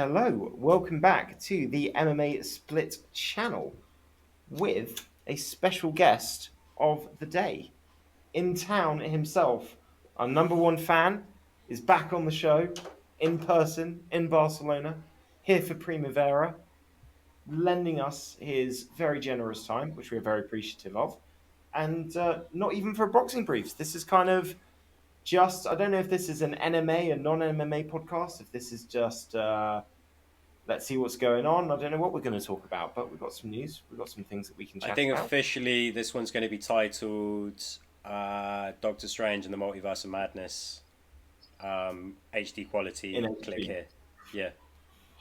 Hello, welcome back to the MMA Split channel with a special guest of the day. In town himself, our number one fan, is back on the show in person in Barcelona, here for Primavera, lending us his very generous time, which we are very appreciative of, and not even for boxing briefs. This is kind of just, I don't know if this is an MMA, a non MMA podcast, if this is just. Let's see what's going on. I don't know what we're going to talk about, but we've got some news. We've got some things that we can I chat think about. officially this one's going to be titled Doctor Strange and the Multiverse of Madness. HD In quality. Click HD. here. Yeah.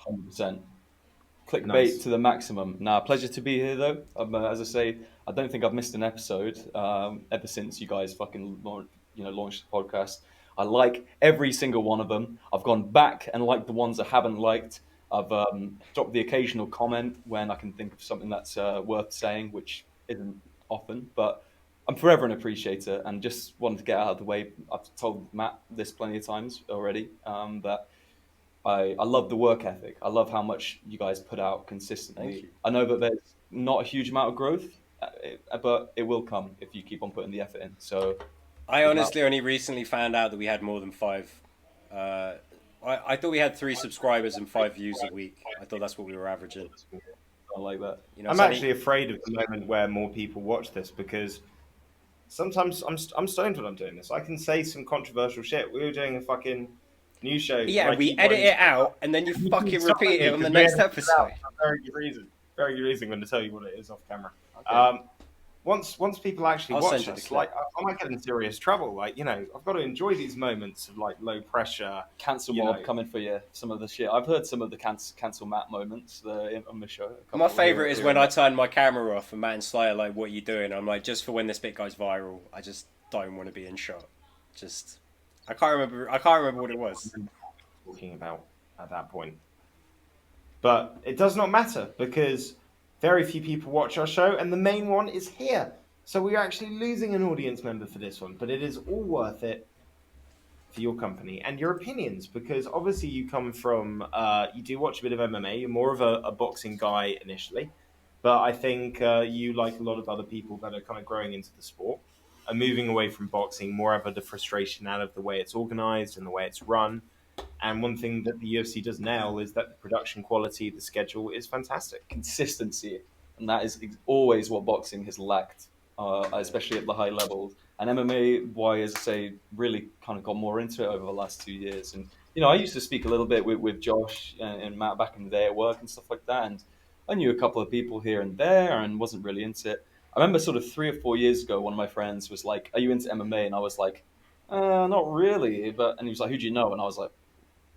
100%. Clickbait Nice. to the maximum. Nah, pleasure to be here though. As I say, I don't think I've missed an episode ever since you guys fucking launched the podcast. I like every single one of them. I've gone back and liked the ones I haven't liked. I've dropped the occasional comment when I can think of something that's worth saying, which isn't often, but I'm forever an appreciator and just wanted to get out of the way. I've told Matt this plenty of times already, that I love the work ethic. I love how much you guys put out Thank consistently. you. I know that there's not a huge amount of growth, but it will come if you keep on putting the effort in. So, I without honestly only recently found out that we had more than five. Uh, I thought we had 3 subscribers and 5 views a week. I thought that's what we were averaging. I like that. I'm It's actually only. afraid of the moment where more people watch this because sometimes I'm stoned when I'm doing this. I can say some controversial shit. We were doing a fucking news show, Yeah, we Mikey edit wanted to it out and then you you can fucking stop repeat me it on the because we next edited it out episode. for a very good reason. Very good reason. I'm going to tell you what it is off camera. Okay. Um, once people actually I'll watch send you the us, clip. like I might get in serious trouble. Like I've got to enjoy these moments of like low pressure. Cancel You know, mob coming for you. Some of the shit I've heard. Some of the cancel Matt moments on the show. A My couple favorite is here when and I there. turn my camera off and Matt and Sly are like, "What are you doing?" I'm like, "Just for when this bit goes viral. I just don't want to be in shot." Just, I can't remember. I can't remember what it was. talking about at that point. But it does not matter because very few people watch our show, and the main one is here. So we're actually losing an audience member for this one, but it is all worth it for your company and your opinions because obviously you come from, you do watch a bit of MMA, you're more of a boxing guy initially, but I think you, like a lot of other people that are kind of growing into the sport, are moving away from boxing, more out of the frustration out of the way it's organized and the way it's run. And one thing that the UFC does nail is that the production quality, the schedule is fantastic. Consistency, and that is always what boxing has lacked, especially at the high levels. And MMA, why, as I say, really kind of got more into it over the last 2 years. And I used to speak a little bit with Josh and Matt back in the day at work and stuff like that. And I knew a couple of people here and there, and wasn't really into it. I remember sort of 3 or 4 years ago, one of my friends was like, "Are you into MMA?" And I was like, "Not really." And he was like, "Who do you know?" And I was like,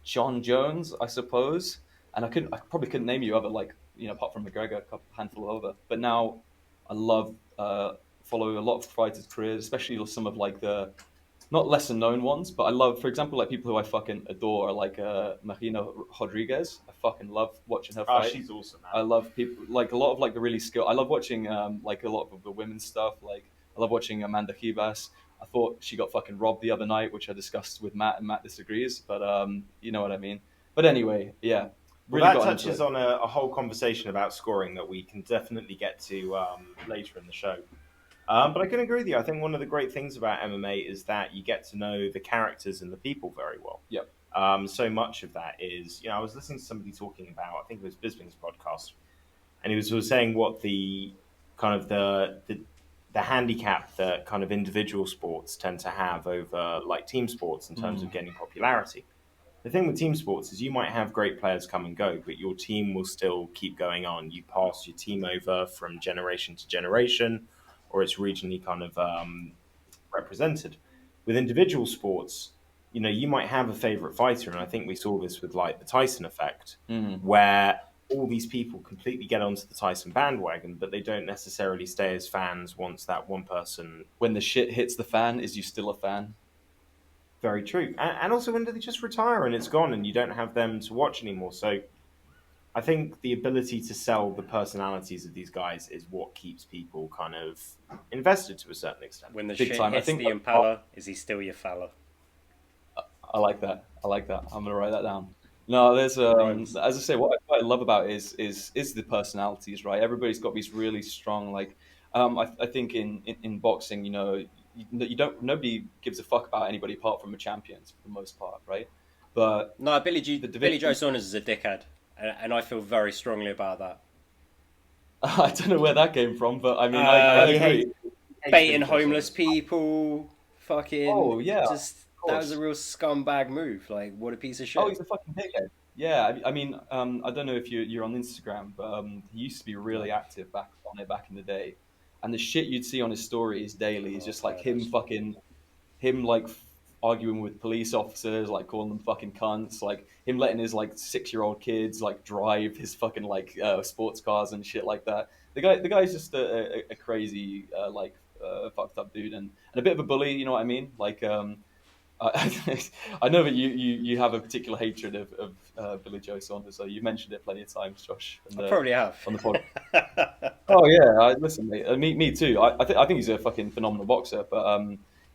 John Jones, I suppose. And I probably couldn't name you other, like, apart from McGregor, a couple handful over. But now I love follow a lot of fighters' careers, especially some of like the not lesser known ones. But I love, for example, like people who I fucking adore, like Marina Rodriguez. I fucking love watching her Oh, fight. she's awesome, man. I love people like a lot of like the really skill. I love watching like a lot of the women's stuff. Like I love watching Amanda Ribas. I thought she got fucking robbed the other night, which I discussed with Matt, and Matt disagrees. But you know what I mean. But anyway, yeah, Well, really that got into touches it. on a whole conversation about scoring that we can definitely get to later in the show. But I can agree with you. I think one of the great things about MMA is that you get to know the characters and the people very well. Yep. So much of that is, I was listening to somebody talking about, I think it was Bisping's podcast, and he was saying what the kind of the handicap that kind of individual sports tend to have over like team sports in terms of Mm. getting popularity. The thing with team sports is you might have great players come and go, but your team will still keep going on. You pass your team over from generation to generation, or it's regionally kind of represented. With individual sports, you might have a favorite fighter, and I think we saw this with like the Tyson effect, Mm. where all these people completely get onto the Tyson bandwagon, but they don't necessarily stay as fans once that one person. When the shit hits the fan, is you still a fan? Very true, and also when do they just retire and it's gone, and you don't have them to watch anymore. So I think the ability to sell the personalities of these guys is what keeps people kind of invested to a certain extent. When the Big shit time. I hits think the impeller, is he still your fella? I like that. I like that. I'm gonna write that down. No, there's Rhymes. as I say, what I love about it is the personalities, right? Everybody's got these really strong, like, I think in boxing, you don't nobody gives a fuck about anybody apart from the champions for the most part, right? But No, the Billy Joe division, Saunders is a dickhead, and I feel very strongly about that. I don't know where that came from, but I mean, I Uh, agree. He hates Baiting Billy Joe homeless Saunders. people, fucking Oh yeah, of just that was a course. real scumbag move. Like, what a piece of Oh, shit. he's a fucking dickhead. Yeah, I mean, I don't know if you're on Instagram, but he used to be No. really active back in the day, and the shit you'd see on his stories daily is Oh, just I've like heard actually. him like arguing with police officers, like calling them fucking cunts, like him letting his like 6-year-old kids like drive his fucking like sports cars and shit like that. The guy's just a crazy fucked up dude and a bit of a bully. You know what I mean? Like I know that you have a particular hatred of Billy Joe Saunders. So you mentioned it plenty of times, Josh, I probably have. on the podcast. Oh yeah, listen, mate, me too. I think he's a fucking phenomenal boxer, but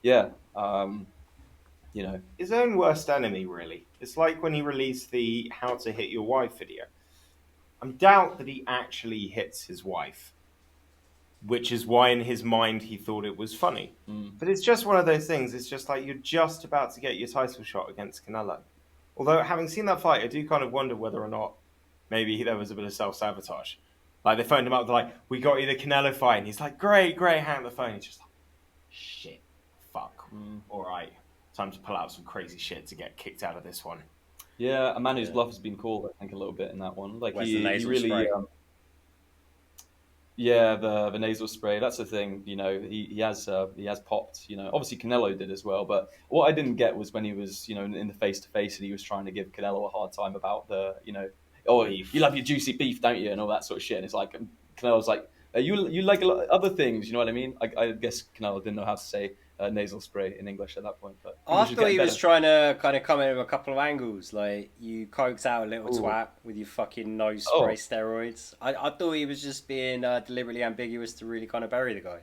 yeah, you know, His own worst enemy, really. It's like when he released the "How to Hit Your Wife" video. I doubt that he actually hits his wife, which is why in his mind he thought it was funny. mm, But it's just one of those things. It's just like you're just about to get your title shot against Canelo. Although, having seen that fight, I do kind of wonder whether or not maybe there was a bit of self sabotage. Like they phoned him up, they're like, "We got you the Canelo fight," and he's like, "Great, great." Hang up the phone. He's just like, "Shit, fuck. mm. All right, time to pull out some crazy shit to get kicked out of this one." Yeah, a man whose Yeah. bluff has been called, I think, a little bit in that one. Like Where's the he nasal really, spray? yeah, the nasal spray. That's the thing. He has popped. Obviously Canelo did as well. But what I didn't get was when he was in the face to face and he was trying to give Canelo a hard time about oh, you Beef. love your juicy beef, don't you, and all that sort of shit. And it's like Canelo's like, you like a lot of other things. You know what I mean? I guess Canelo didn't know how to say nasal spray in English at that point, but I English is thought getting he was better. trying to kind of come in with a couple of angles, like you coked out a little Ooh. twat with your fucking nose spray Oh, steroids. I thought he was just being deliberately ambiguous to really kind of bury the guy.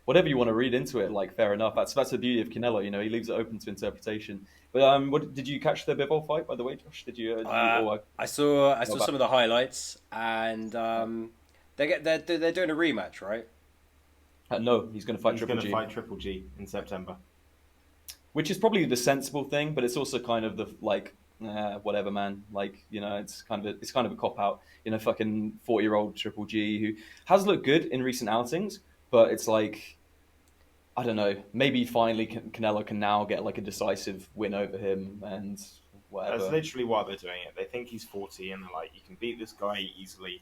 whatever you want to read into it, like fair enough. That's the beauty of Canelo. He leaves it open to interpretation. But what did you catch the Bivol fight by the way, Josh? Did you? Uh, Or I no, saw some of the highlights, and they're doing a rematch, right? no, he's going to fight He's Triple going to G, fight Triple G in September. which is probably the sensible thing, but it's also kind of the like. Whatever, man. Like, it's kind of a cop out. Fucking 40-year-old Triple G who has looked good in recent outings, but it's like I don't know. Maybe finally Canelo can now get like a decisive win over him and That's whatever. literally why they're doing it. They think he's 40 and they're like, you can beat this guy easily,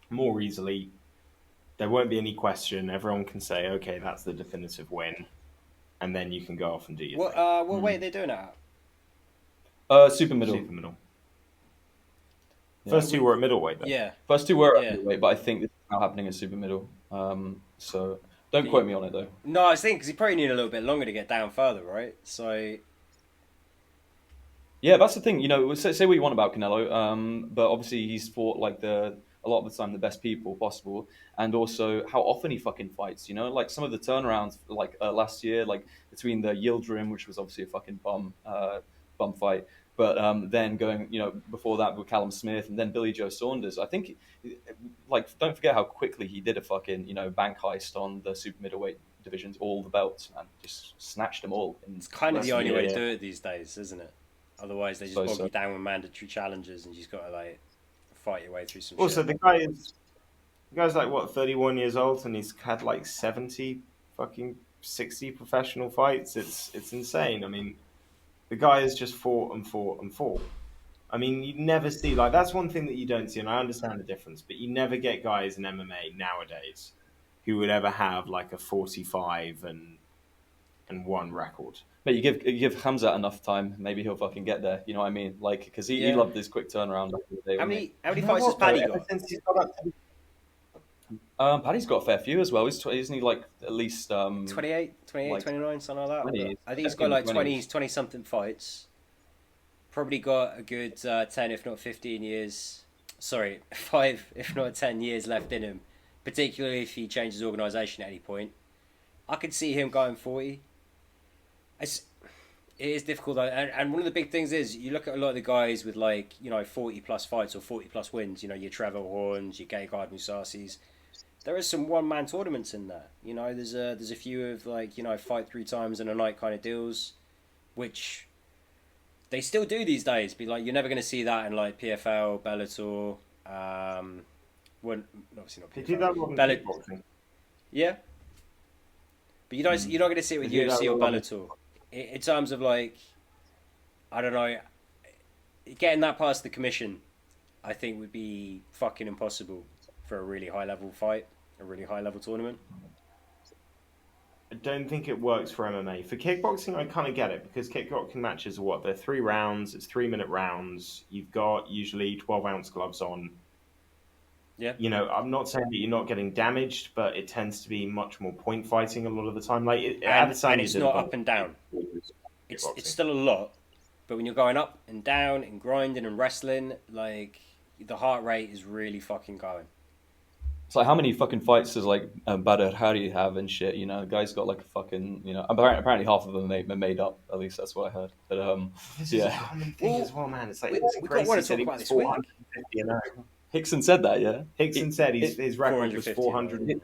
more easily. There won't be any question. Everyone can say, okay, that's the definitive win. And then you can go off and do your thing. What weight are Mm. they doing it at? Super middle. Super middle. Yeah. First two were at middleweight, though. Yeah, First two were at yeah. middleweight, but I think this is now happening at super middle. So don't But you, quote me on it though. no, I was thinking because he probably need a little bit longer to get down further, right? So Yeah, that's the thing. Say what you want about Canelo, but obviously he's fought like a lot of the time the best people possible, and also how often he fucking fights. Like some of the turnarounds, like last year, like between the Yildirim, which was obviously a fucking bum fight, but then going, before that with Callum Smith, and then Billy Joe Saunders. I think, like, don't forget how quickly he did a fucking bank heist on the super middleweight divisions, all the belts, and just snatched them all in it's kind of less the than a only way year. to Yeah. do it these days, isn't it? Otherwise, they just So bog so. you down with mandatory challenges, and you just got to like fight your way through some Also, shit. the guy's like, what, 31 years old and he's had like 70, fucking 60 professional fights. It's insane. I mean, the guy has just fought and fought and fought. I mean, you never see, like, that's one thing that you don't see, and I understand the difference, but you never get guys in MMA nowadays who would ever have like a 45 and one record. But you give Hamza enough time, maybe he'll fucking get there. You know what I mean? Like, because he Yeah. loved his quick turnaround back in the day, How wouldn't he? many You know fights has what, though? Paddy Ever got? since he's got up to Paddy's got a fair few as well. Isn't he like at least 28, like 29, something like that. 20s? I think he's Definitely got in the like 20s. 20 something fights. Probably got a good 10, if not 15 years. Sorry, 5, if not 10 years left in him. Particularly if he changes organisation at any point. I could see him going 40. It's, It is difficult though, and one of the big things is you look at a lot of the guys with like 40 plus fights or 40 plus wins. Your Trevor Horns, your Gegard Musasis. There is some one man tournaments in there. There's a few of like fight 3 times in a night kind of deals, which they still do these days. Be like you're never going to see that in like PFL, Bellator. Well, obviously not They do PFL. that one in kickboxing. Yeah, but you're not going to see it with They do that UFC or a lot. Bellator. In terms of like, I don't know, getting that past the commission, I think would be fucking impossible for a really high level fight, a really high level tournament. I don't think it works for MMA. For kickboxing, I kind of get it because kickboxing matches are what? They're 3 rounds, it's 3 minute rounds. You've got usually 12-ounce gloves on. Yeah. I'm not saying that you're not getting damaged, but it tends to be much more point fighting a lot of the time. Like And it's not up and down. It's still a lot, but when you're going up and down and grinding and wrestling, like the heart rate is really fucking going. It's like how many fucking fights does like Badr Hari have and shit? The guy's got like a fucking apparently half of them are made up. At least that's what I heard. But This yeah, is a common thing as well, man. It's like we Gracie want to said talk he about was this week. 450. Hickson said that. Yeah, Hickson said his record was 400.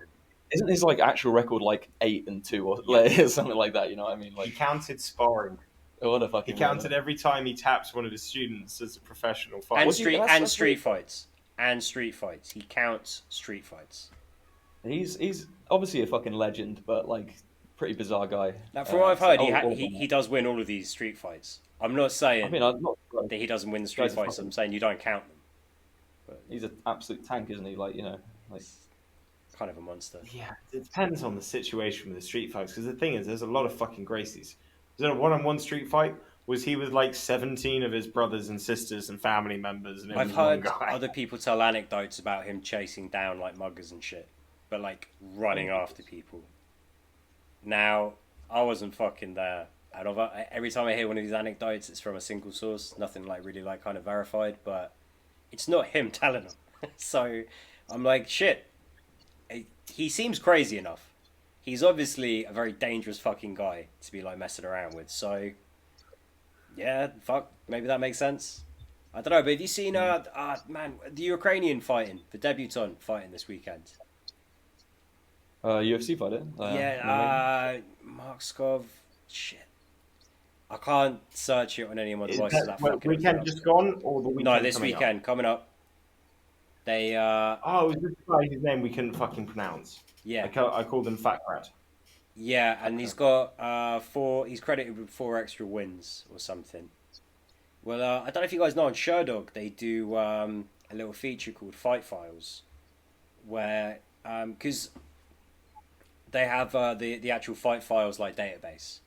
Isn't his like actual record like 8-2 or something like that? You know what I mean? He Like counted sparring. what a He fucking counted every time he taps one of his students as a professional And fighter. street fights. And street fights. He counts street fights. He's obviously a fucking legend, but like pretty bizarre guy. Now, from what I've heard, so- he does win all of these street fights. I'm not saying I mean, I'm not. that he doesn't win the street Guy's a fights. fucking- I'm saying you don't count them. He's an absolute tank, isn't he? Like like Kind of a monster. Yeah, it depends on the situation with the street fights. Because the thing is, there's a lot of fucking Gracies. There's a one-on-one street fight was he with like 17 of his brothers and sisters and family members, and it I've was one heard guy. other people tell anecdotes about him chasing down like muggers and shit, but like running after people. Now, I wasn't fucking there. And every time I hear one of these anecdotes, it's from a single source, nothing like really like kind of verified, but it's not him telling them. So I'm like, shit. He seems crazy enough. He's obviously a very dangerous fucking guy to be like messing around with. So yeah, fuck, maybe that makes sense. I don't know, but have you seen man, the Ukrainian fighting, the debutant fighting this weekend? UFC fighter. Mark Skov. Shit, I can't search it on any of my Is devices. that That fucking weekend just gone, or the weekend no, this coming up? weekend coming up. They Oh, it was this guy whose name we couldn't fucking pronounce. yeah. I called him Fat Rat. Yeah, and he's got he's credited with 4 extra wins or something. Well, I don't know if you guys know on Sherdog they do a little feature called Fight Files, where because they have the actual Fight Files like database,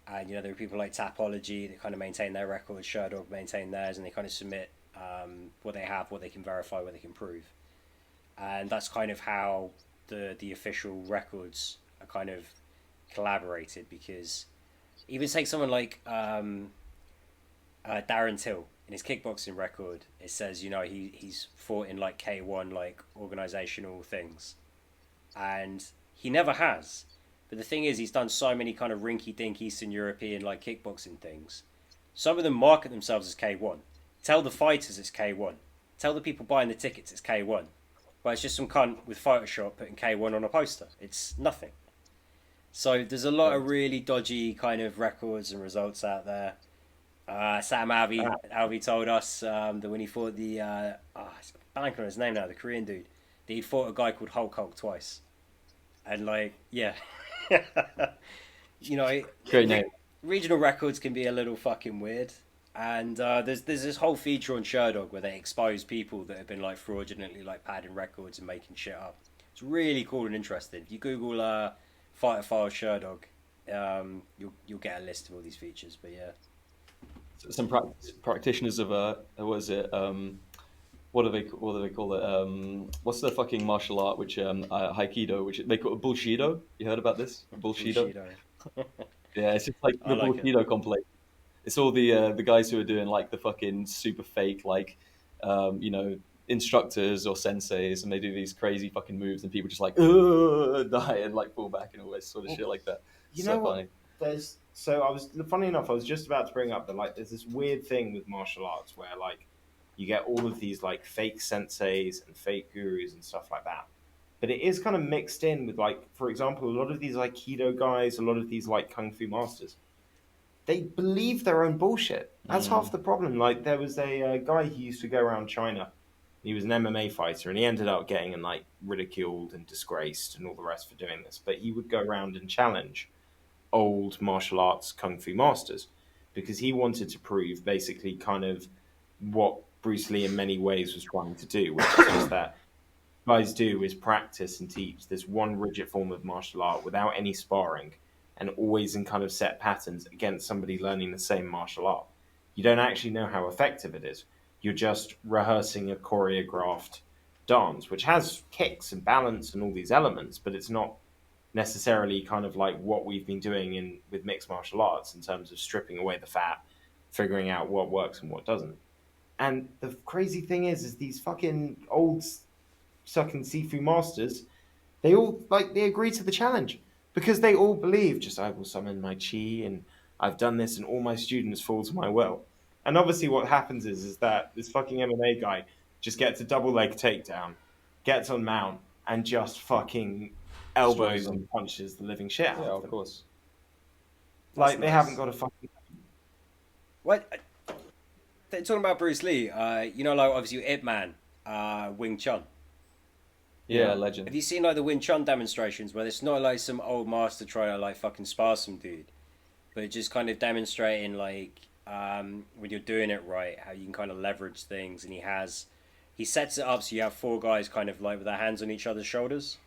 and there are people like Tapology that kind of maintain their records, Sherdog maintain theirs, and they kind of submit what they have, what they can verify, what they can prove, and that's kind of how the official records are kind of collaborated. Because even take someone like Darren Till in his kickboxing record, it says he's fought in like K1 like organizational things, and he never has. But the thing is, he's done so many kind of rinky-dink Eastern European like kickboxing things. Some of them market themselves as K1. Tell the fighters it's K1. Tell the people buying the tickets it's K1. But it's just some cunt with Photoshop putting K1 on a poster. It's nothing. So there's a lot of really dodgy kind of records and results out there. Sam Alvey told us that when he fought the I'm blanking on his name now, the Korean dude, that he'd fought a guy called Hulk twice. And like, yeah. Great name. Regional records can be a little fucking weird. And there's this whole feature on Sherdog where they expose people that have been like fraudulently like padding records and making shit up. It's really cool and interesting. If you Google Fighter File Sherdog, you'll get a list of all these features. But yeah, Some practitioners of what is it? What do they call it? What's the fucking martial art which Haikido, which they call it Bullshido? You heard about this? Bullshido. Yeah, it's just like the Bullshido compilation. It's all the guys who are doing like the fucking super fake like instructors or senseis, and they do these crazy fucking moves, and people just like die and like fall back and all this sort of shit like that. You so know what? funny. I was funny enough. I was just about to bring up that like there's this weird thing with martial arts where like you get all of these like fake senseis and fake gurus and stuff like that. But it is kind of mixed in with like, for example, a lot of these Aikido guys, a lot of these like kung fu masters, they believe their own bullshit. That's half Mm. the problem. Like there was a guy who used to go around China. He was an MMA fighter, and he ended up getting like ridiculed and disgraced and all the rest for doing this. But he would go around and challenge old martial arts kung fu masters because he wanted to prove basically kind of what Bruce Lee in many ways was trying to do, which is just that guys do is practice and teach this one rigid form of martial art without any sparring and always in kind of set patterns against somebody learning the same martial art. You don't actually know how effective it is. You're just rehearsing a choreographed dance, which has kicks and balance and all these elements, but it's not necessarily kind of like what we've been doing in with mixed martial arts in terms of stripping away the fat, figuring out what works and what doesn't. And the crazy thing is these fucking old sucking Sifu masters, they all like they agree to the challenge because they all believe just I will summon my chi and I've done this and all my students fall to my will. And obviously, what happens is that this fucking MMA guy just gets a double leg takedown, gets on mount, and just fucking Destroys elbows them. and punches the living shit out Yeah, of of them. course. Like That's they nice. haven't got a fucking. What? Talking about Bruce Lee, you know, like obviously Ip Man, Wing Chun. Yeah, Yeah. legend. Have you seen like the Wing Chun demonstrations where it's not like some old master trying to like fucking spar some dude, but just kind of demonstrating like when you're doing it right, how you can kind of leverage things, and he sets it up so you have four guys kind of like with their hands on each other's shoulders,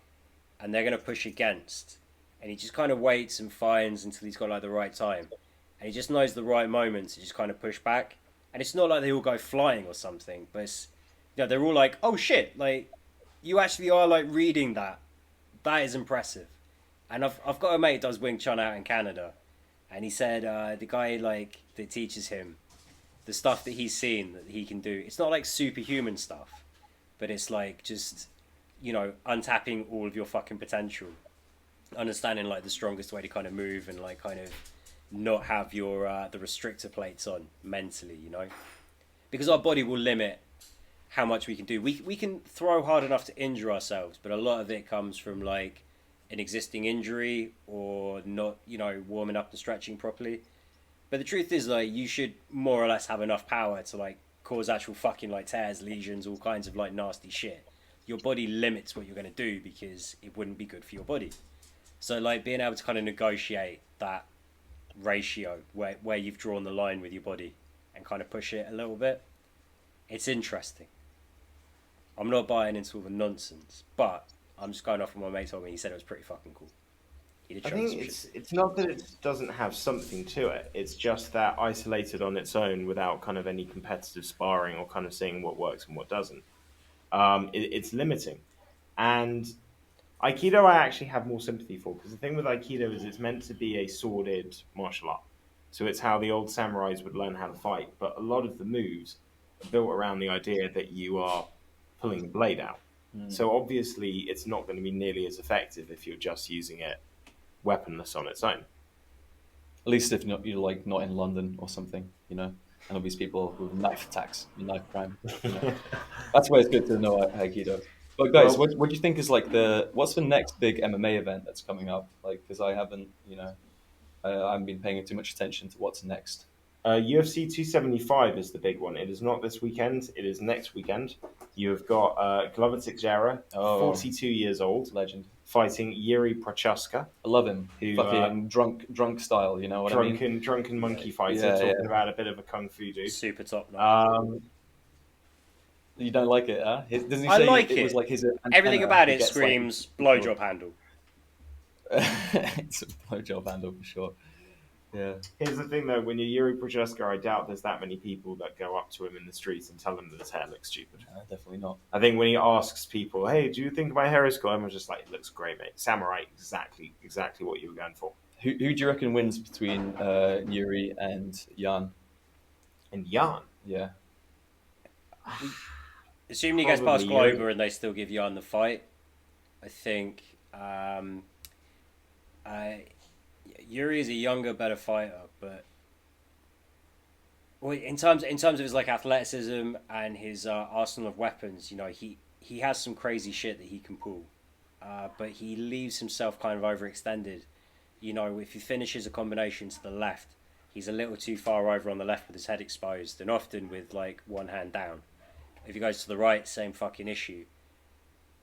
and they're gonna push against, and he just kind of waits and finds until he's got like the right time, and he just knows the right moments to just kind of push back, and it's not like they all go flying or something, but it's, you know, they're all like, oh shit, like you actually are like reading that. That is impressive. And I've got a mate that does Wing Chun out in Canada, and he said the guy like that teaches him the stuff that he's seen that he can do. It's not like superhuman stuff, but it's like just, you know, untapping all of your fucking potential, understanding like the strongest way to kind of move and like kind of not have your the restrictor plates on mentally, you know, because our body will limit how much we can do. We can throw hard enough to injure ourselves, but a lot of it comes from like an existing injury or not, you know, warming up and stretching properly. But the truth is, like, you should more or less have enough power to like cause actual fucking like tears, lesions, all kinds of like nasty shit. Your body limits what you're gonna do because it wouldn't be good for your body. So like being able to kind of negotiate that ratio where you've drawn the line with your body and kind of push it a little bit, it's interesting. I'm not buying into all the nonsense, but I'm just going off what my mate told me. He said it was pretty fucking cool. He did I show me think some it's not that it doesn't have something to it. It's just that isolated on its own without kind of any competitive sparring or kind of seeing what works and what doesn't. It's limiting. And Aikido, I actually have more sympathy for because the thing with Aikido is it's meant to be a sworded martial art. So it's how the old samurais would learn how to fight. But a lot of the moves are built around the idea that you are pulling the blade out. Mm. So obviously, it's not going to be nearly as effective if you're just using it weaponless on its own. At least if not, you're like not in London or something, you know, and all these people with knife attacks, knife crime, you know. That's why it's good to know Aikido. But guys, Well, what do you think is like what's the next big MMA event that's coming up? Like, because I haven't, you know, I haven't been paying too much attention to what's next. UFC 275 is the big one. It is not this weekend. It is next weekend. You've got Glover Teixeira, Oh, 42 years old, legend. fighting Yuri Prochaska, I love him. who Fucking drunk style, you know what I mean? drunken monkey fighter, Yeah, talking yeah. about a bit of a kung fu dude. super top notch. Um, You don't like it, huh? Doesn't he I say like it was it. like his Everything antenna about who it gets, like, screams blowjob handle. It's a blowjob handle for sure. Yeah. Here's the thing, though: when you're Yuri Prochaska, I doubt there's that many people that go up to him in the streets and tell him that his hair looks stupid. Definitely not. I think when he asks people, "Hey, do you think my hair is cool?" I'm just like, "It looks great, mate. Samurai, exactly what you were going for." Who do you reckon wins between Yuri and Jan? And Jan, Yeah. Assuming he gets past Probably Yuri. Glover and they still give Jan the fight, I think Yuri is a younger, better fighter, but well, in terms of his like athleticism and his arsenal of weapons, he has some crazy shit that he can pull, but he leaves himself kind of overextended. If he finishes a combination to the left, he's a little too far over on the left with his head exposed, and often with like one hand down. If he goes to the right, same fucking issue.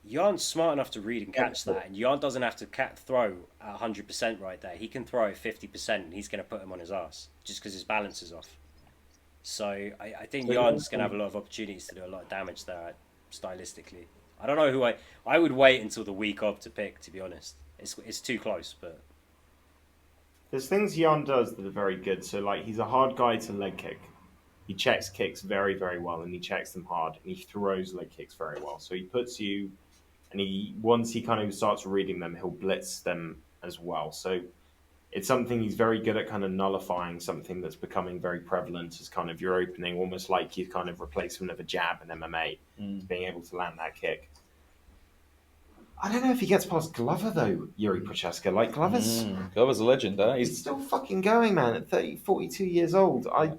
Yarn's smart enough to read and catch that, and Yarn doesn't have to throw at 100% right there. He can throw at 50%, and he's going to put him on his ass just because his balance is off. So I think So Yarn's going to have a lot of opportunities to do a lot of damage there, stylistically. I don't know who I would wait until the week of to pick. To be honest, it's too close, but There's things Jan does that are very good. So, like, he's a hard guy to leg kick. He checks kicks very, very well, and he checks them hard, and he throws leg kicks very well. So he puts you, and once he kind of starts reading them, he'll blitz them as well. So it's something he's very good at, kind of nullifying something that's becoming very prevalent as kind of your opening, almost like you kind of replacement of a jab in MMA, being able to land that kick. I don't know if he gets past Glover though, Yuri Prochaska. Like Glover's a legend, huh? he's still fucking going, man. At 30, 42 years old, I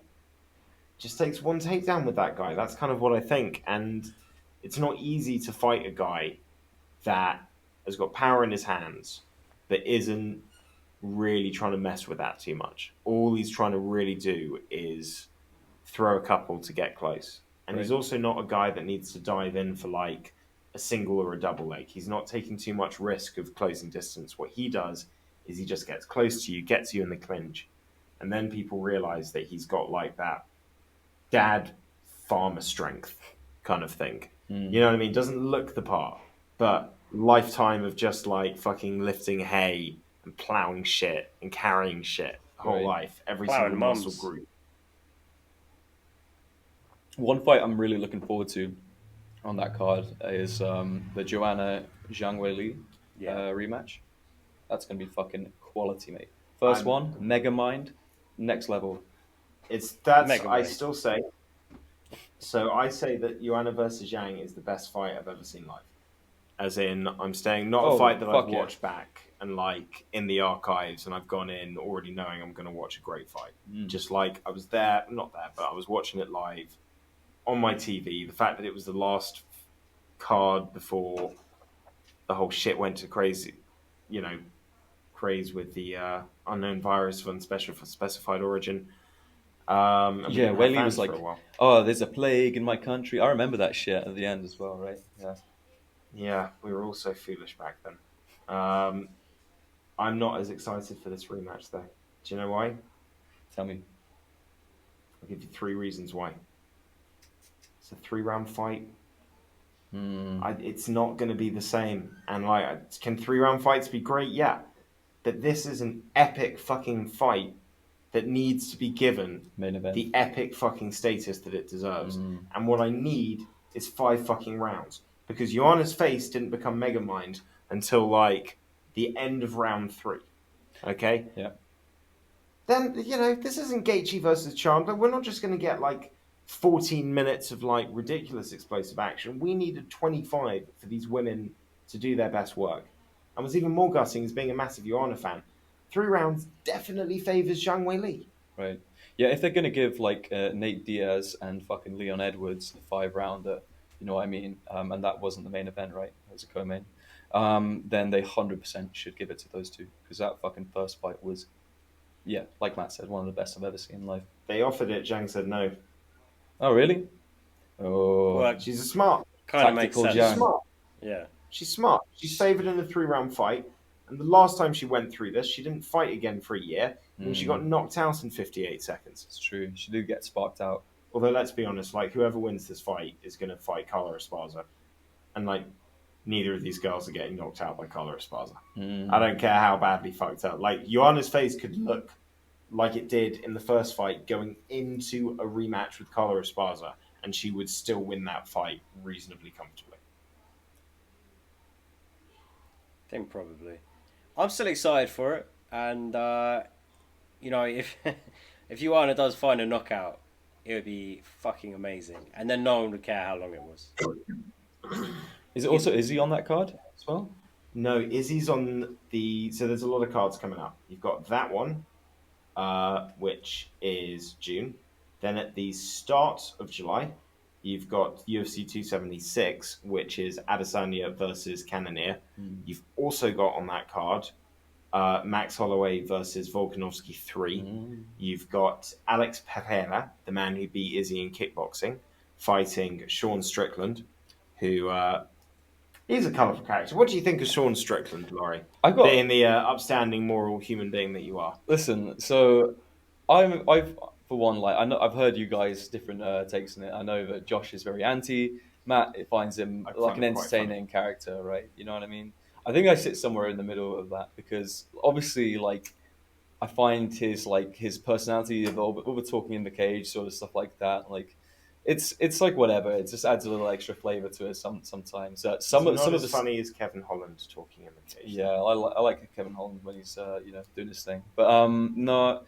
just takes one takedown with that guy. That's kind of what I think, and it's not easy to fight a guy that has got power in his hands, but isn't really trying to mess with that too much. All he's trying to really do is throw a couple to get close. And he's also not a guy that needs to dive in for like a single or a double leg. He's not taking too much risk of closing distance. What he does is he just gets close to you, gets you in the clinch, and then people realize that he's got like that dad farmer strength kind of thing. You know what I mean? Doesn't look the part, but lifetime of just like fucking lifting hay and plowing shit and carrying shit whole life, every Plowing single muscle mums. group. One fight I'm really looking forward to on that card is the Joanna Zhang Weili Yeah. rematch. That's going to be fucking quality, mate. First one, Mega Mind, next level. That's Mega I Mind. still say. So I say that Joanna versus Zhang is the best fight I've ever seen live. As in, I'm saying not a fight that I've watched back and like in the archives, and I've gone in already knowing I'm going to watch a great fight. Just like I was there, not there, but I was watching it live on my TV. The fact that it was the last card before the whole shit went to crazy, craze with the unknown virus of unspecified origin. Yeah, Weili was like, for a while. "Oh, there's a plague in my country." I remember that shit at the end as well, right? Yeah. Yeah, we were all so foolish back then. I'm not as excited for this rematch, though. Do you know why? Tell me. I'll give you 3 reasons why. It's a 3-round fight. It's not going to be the same. And like, can 3-round fights be great? Yeah, but this is an epic fucking fight that needs to be given Main event. the epic fucking status that it deserves. And what I need is 5 fucking rounds. Because Joanna's face didn't become Megamind until like the end of round 3. Okay? Yeah. Then, this isn't Gaethje versus Chandler. We're not just going to get like 14 minutes of like ridiculous explosive action. We needed 25 for these women to do their best work. And what's even more gutting is being a massive Joanna fan. 3 rounds definitely favors Zhang Weili. Right. Yeah, if they're gonna give like Nate Diaz and fucking Leon Edwards a 5-rounder, you know what I mean, and that wasn't the main event, right? It was a co-main. Then they 100% should give it to those two because that fucking first fight was, yeah, like Matt said, one of the best I've ever seen live. They offered it. Zhang said no. Oh really? Oh, Well, She's a smart. kind of makes Tactical sense. Zhang. She's smart. Yeah. She's smart. She's favoured in a 3-round fight. And the last time she went through this, she didn't fight again for a year. And she got knocked out in 58 seconds. It's true. She did get sparked out. Although, let's be honest, like, whoever wins this fight is going to fight Carla Esparza. And, like, neither of these girls are getting knocked out by Carla Esparza. I don't care how badly fucked up. Like, Joanna's face could look like it did in the first fight going into a rematch with Carla Esparza, and she would still win that fight reasonably comfortably. I think probably. I'm still excited for it, and if if Joanna does find a knockout, it would be fucking amazing, and then no one would care how long it was. Is he on that card as well? No, Izzy's on the. So there's a lot of cards coming up. You've got that one, which is June. Then at the start of July, you've got UFC 276, which is Adesanya versus Cannonier. Mm. You've also got on that card Max Holloway versus Volkanovski 3. Mm. You've got Alex Pereira, the man who beat Izzy in kickboxing, fighting Sean Strickland, who he's a colourful character. What do you think of Sean Strickland, Laurie? I got Being the upstanding, moral human being that you are. listen. So I've for one, like I know I've heard you guys different takes on it. I know that Josh is very anti. Matt it finds him I like find an it quite funny. entertaining character, right? You know what I mean? I think I sit somewhere in the middle of that because obviously, like I find his personality, the over talking in the cage, sort of stuff like that. Like it's like whatever. It just adds a little extra flavor to it sometimes. It's Some not of as the funny as Kevin Holland talking in the cage. yeah, I like Kevin Holland when he's doing his thing. But no,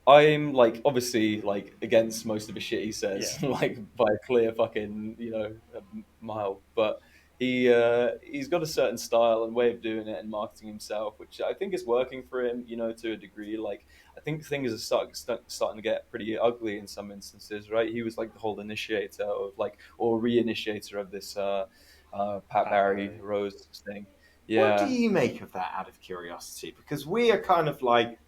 I'm like obviously like against most of the shit he says, Yeah. like by a clear fucking a mile. But he's got a certain style and way of doing it and marketing himself, which I think is working for him, to a degree. Like I think things are starting to get pretty ugly in some instances, right? He was like the whole initiator of like or reinitiator of this Pat Barry Barry. Rose thing. What do Yeah, you make of that out of curiosity? Because we are kind of like,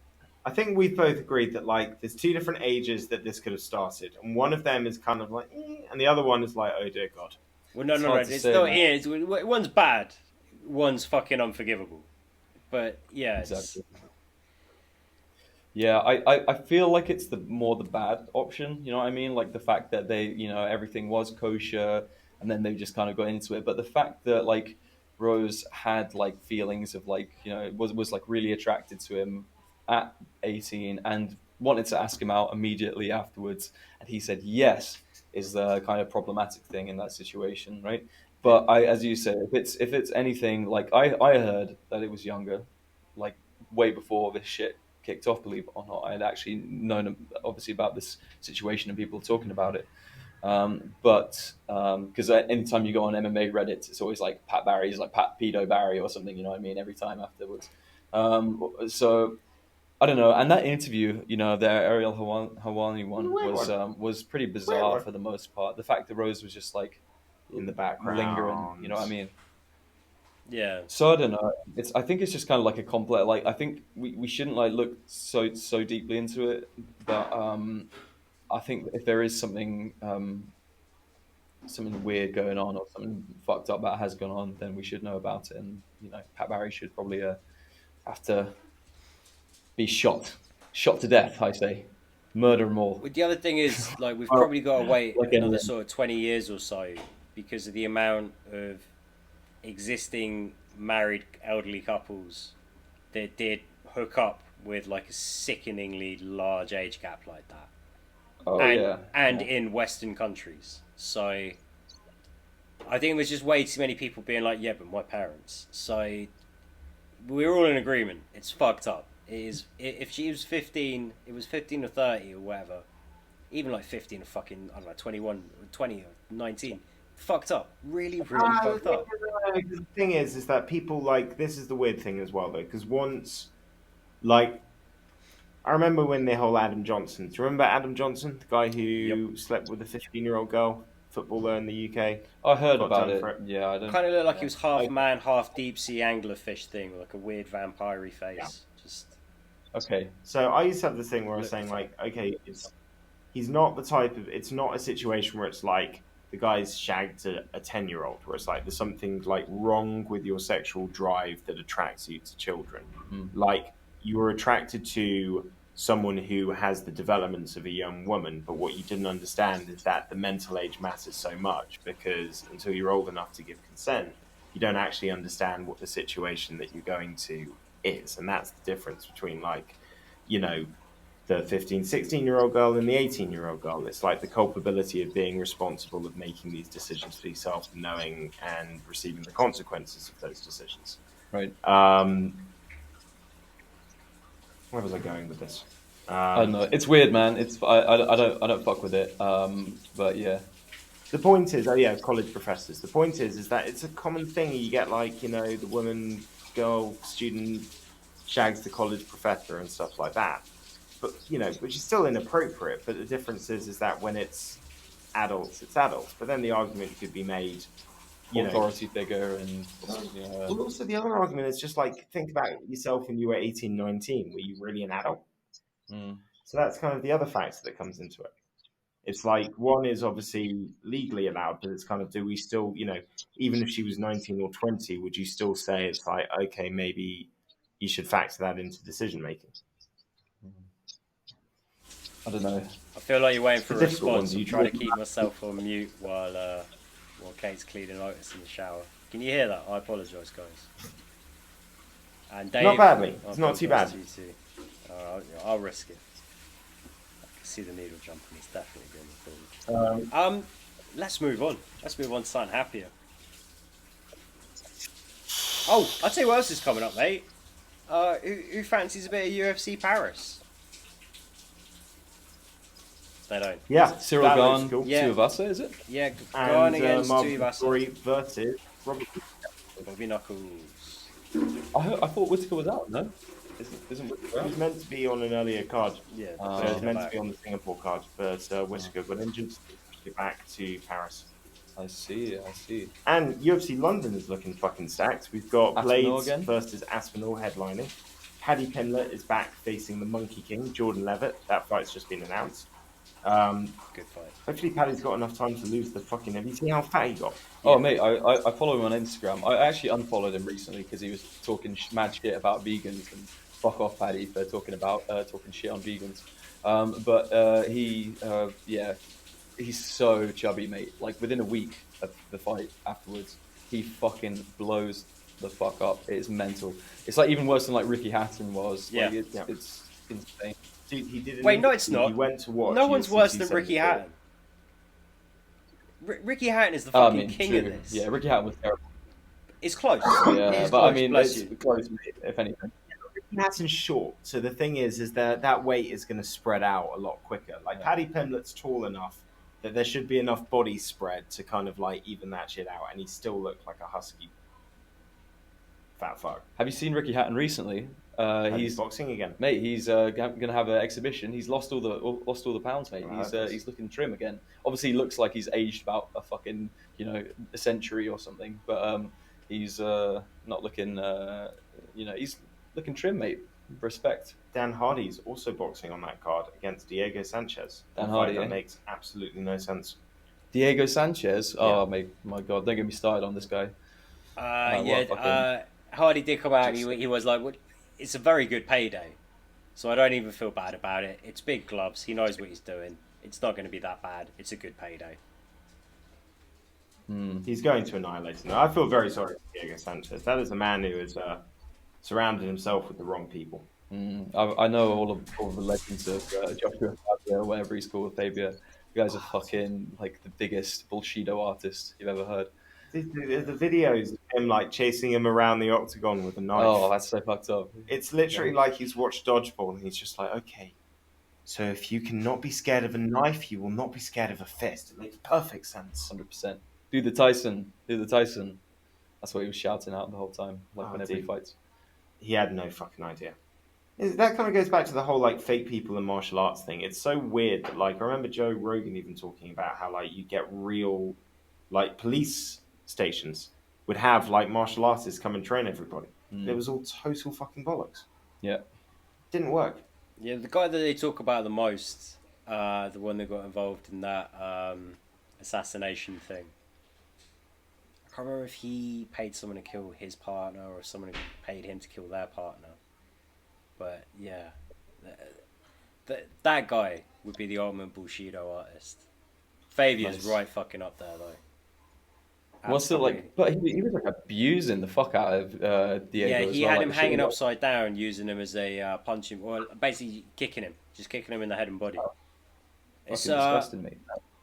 I think we've both agreed that like there's two different ages that this could have started, and one of them is kind of like, and the other one is like, oh dear God. Well, no, it's no, no. hard to It's say, not. man. Yeah, one's bad, one's fucking unforgivable. But yeah, it's Exactly. Yeah, I feel like it's the bad option, you know what I mean? Like the fact that they, everything was kosher and then they just kind of got into it. But the fact that like Rose had like feelings of like, was like really attracted to him at 18 and wanted to ask him out immediately afterwards, and he said yes, is the kind of problematic thing in that situation, right? Yeah. But as you said, if it's anything like I heard that it was younger, like way before this shit kicked off, believe it or not. I had actually known obviously about this situation and people talking about it. But because anytime you go on MMA Reddit, it's always like Pat Barry's like Pat Pedo Barry or something, you know what I mean, every time afterwards. So I don't know. And that interview, the Ariel Hawani one Weird was pretty Weird bizarre one. for the most part. The fact that Rose was just like In the lingering, you background. know what I mean? yeah. So I don't know. I think it's just kind of like a complex. Like I think we shouldn't like look so deeply into it, but I think if there is something weird going on or something fucked up that has gone on, then we should know about it. And Pat Barry should probably have to be shot to death. I say, murder them all. Well, the other thing is, like, we've Well, probably got to wait like another anyone. sort of 20 years or so because of the amount of existing married elderly couples that did hook up with like a sickeningly large age gap like that, Oh and yeah, and yeah. in Western countries. So I think there's just way too many people being like, yeah, but my parents. So we're all in agreement. It's fucked up. It is. If she was 15, it was 15 or 30 or whatever. Even like 15 or fucking, I don't know, 21, 20 or 19. Fucked up. Really, really fucked up. The thing is that people like this is the weird thing as well though, because once, like, I remember when the whole Adam Johnson. Do you remember Adam Johnson, the guy Yep. who slept with a 15-year-old girl, footballer in the UK, I heard got about done it. for it? Yeah, I don't. Kind of looked like he Yeah. was half I, man, half deep sea anglerfish thing, with like a weird vampire yeah. face. Just Okay. So I used to have this thing where I was looked saying funny. like, okay, he's not the type of. It's not a situation where it's like the guy's shagged a 10-year-old, where it's like there's something like wrong with your sexual drive that attracts you to children. Mm. Like you were attracted to someone who has the developments of a young woman, but what you didn't understand is that the mental age matters so much because until you're old enough to give consent, you don't actually understand what the situation that you're going to is. And that's the difference between like, you know, the 15, 16-year-old girl and the 18-year-old girl. It's like the culpability of being responsible of making these decisions for yourself, knowing and receiving the consequences of those decisions. Right. Where was I going with this? I don't know. It's weird, man. I don't fuck with it. But yeah. The point is, oh yeah, college professors. The point is that it's a common thing. You get like, the woman girl student shags the college professor and stuff like that. But which is still inappropriate. But the difference is that when it's adults, it's adults. But then the argument could be made, Authority figure and well, also the other argument is just like, think about yourself when you were 18, 19. Were you really an adult? So that's kind of the other factor that comes into it. It's like, one is obviously legally allowed, but it's kind of, do we still, even if she was 19 or 20, would you still say it's like, okay, maybe you should factor that into decision making? I don't know. I feel like you're waiting for a response. I'm trying to keep myself on mute while Kate's cleaning Otis in the shower. Can you hear that? I apologise, guys. And Dave, not badly. It's not too bad. I'll risk it. I can see the needle jumping. It's definitely going forward. Let's move on. Let's move on to something happier. Oh, I'll tell you what else is coming up, mate. Who fancies a bit of UFC Paris? They don't. Yeah, Cyril Gane, cool. Tuivasa, is it? Yeah, Gane against Tuivasa. Laurie versus Bobby Knuckles. I thought Whittaker was out, no? Isn't Whittaker out? He was meant to be on an earlier card. Yeah, So it was meant to be on the Singapore card, but Whittaker got injured, so he pushed it back to Paris. I see. And UFC London is looking fucking stacked. We've got Aspinall Blades again? versus Aspinall headlining. Paddy Pimblett is back facing the Monkey King, Jordan Levitt. That fight's just been announced. Good fight. Hopefully Paddy's got enough time to lose the fucking... Have you seen how fat he got? Oh, mate, I follow him on Instagram. I actually unfollowed him recently because he was talking mad shit about vegans, and fuck off, Paddy, for talking shit on vegans. He's so chubby, mate. Like, within a week of the fight afterwards, he fucking blows the fuck up. It's mental. It's like even worse than like Ricky Hatton was. Yeah. Like, it's insane. Dude, he did. Wait, no, it's not. He went to watch. No one's UFC worse than Ricky 74. Hatton. Ricky Hatton is the fucking king true. of this. Yeah, Ricky Hatton was terrible. It's close. Yeah, It is but close, I mean, bless it's you. close, if anything. Ricky Hatton's short, so the thing is that weight is going to spread out a lot quicker. Like Paddy Pimblett's tall enough that there should be enough body spread to kind of like even that shit out, and he still looked like a husky fat fuck. Have you seen Ricky Hatton recently? He's boxing again, mate. He's going to have an exhibition. He's lost all the pounds, mate. Wow, He's looking trim again. Obviously, he looks like he's aged about a fucking a century or something. But he's not looking. He's looking trim, mate. Respect. Dan Hardy's also boxing on that card against Diego Sanchez. Dan Hardy, that makes absolutely no sense. Diego Sanchez. Oh, mate, my God! Don't get me started on this guy. Hardy did come out and he was like, "What? It's a very good payday, so I don't even feel bad about it. It's big gloves. He knows what he's doing. It's not going to be that bad. It's a good payday." He's going to annihilate him. I feel very sorry for Diego Sanchez. That is a man who has surrounded himself with the wrong people. I know all of the legends of Joshua Fabio, whatever he's called, Fabio. You guys are fucking like the biggest bullshido artist you've ever heard. The videos of him like chasing him around the octagon with a knife. Oh, that's so fucked up. It's literally like he's watched Dodgeball and he's just like, okay, so if you cannot be scared of a knife, you will not be scared of a fist. It makes perfect sense. 100%. Do the Tyson. That's what he was shouting out the whole time, whenever he fights. He had no fucking idea. That kind of goes back to the whole like fake people and martial arts thing. It's so weird that like I remember Joe Rogan even talking about how like you get real like police stations would have like martial artists come and train everybody. It was all total fucking bollocks. Yeah. Didn't work. Yeah, the guy that they talk about the most, the one that got involved in that assassination thing. I can't remember if he paid someone to kill his partner or someone paid him to kill their partner. But yeah, that guy would be the ultimate Bushido artist. Fabio's right fucking up there though. What's it like? But he was like abusing the fuck out of Diego. Yeah, he as well, had like him hanging upside down, using him as a punching, or basically kicking him in the head and body. It's disgusting, mate.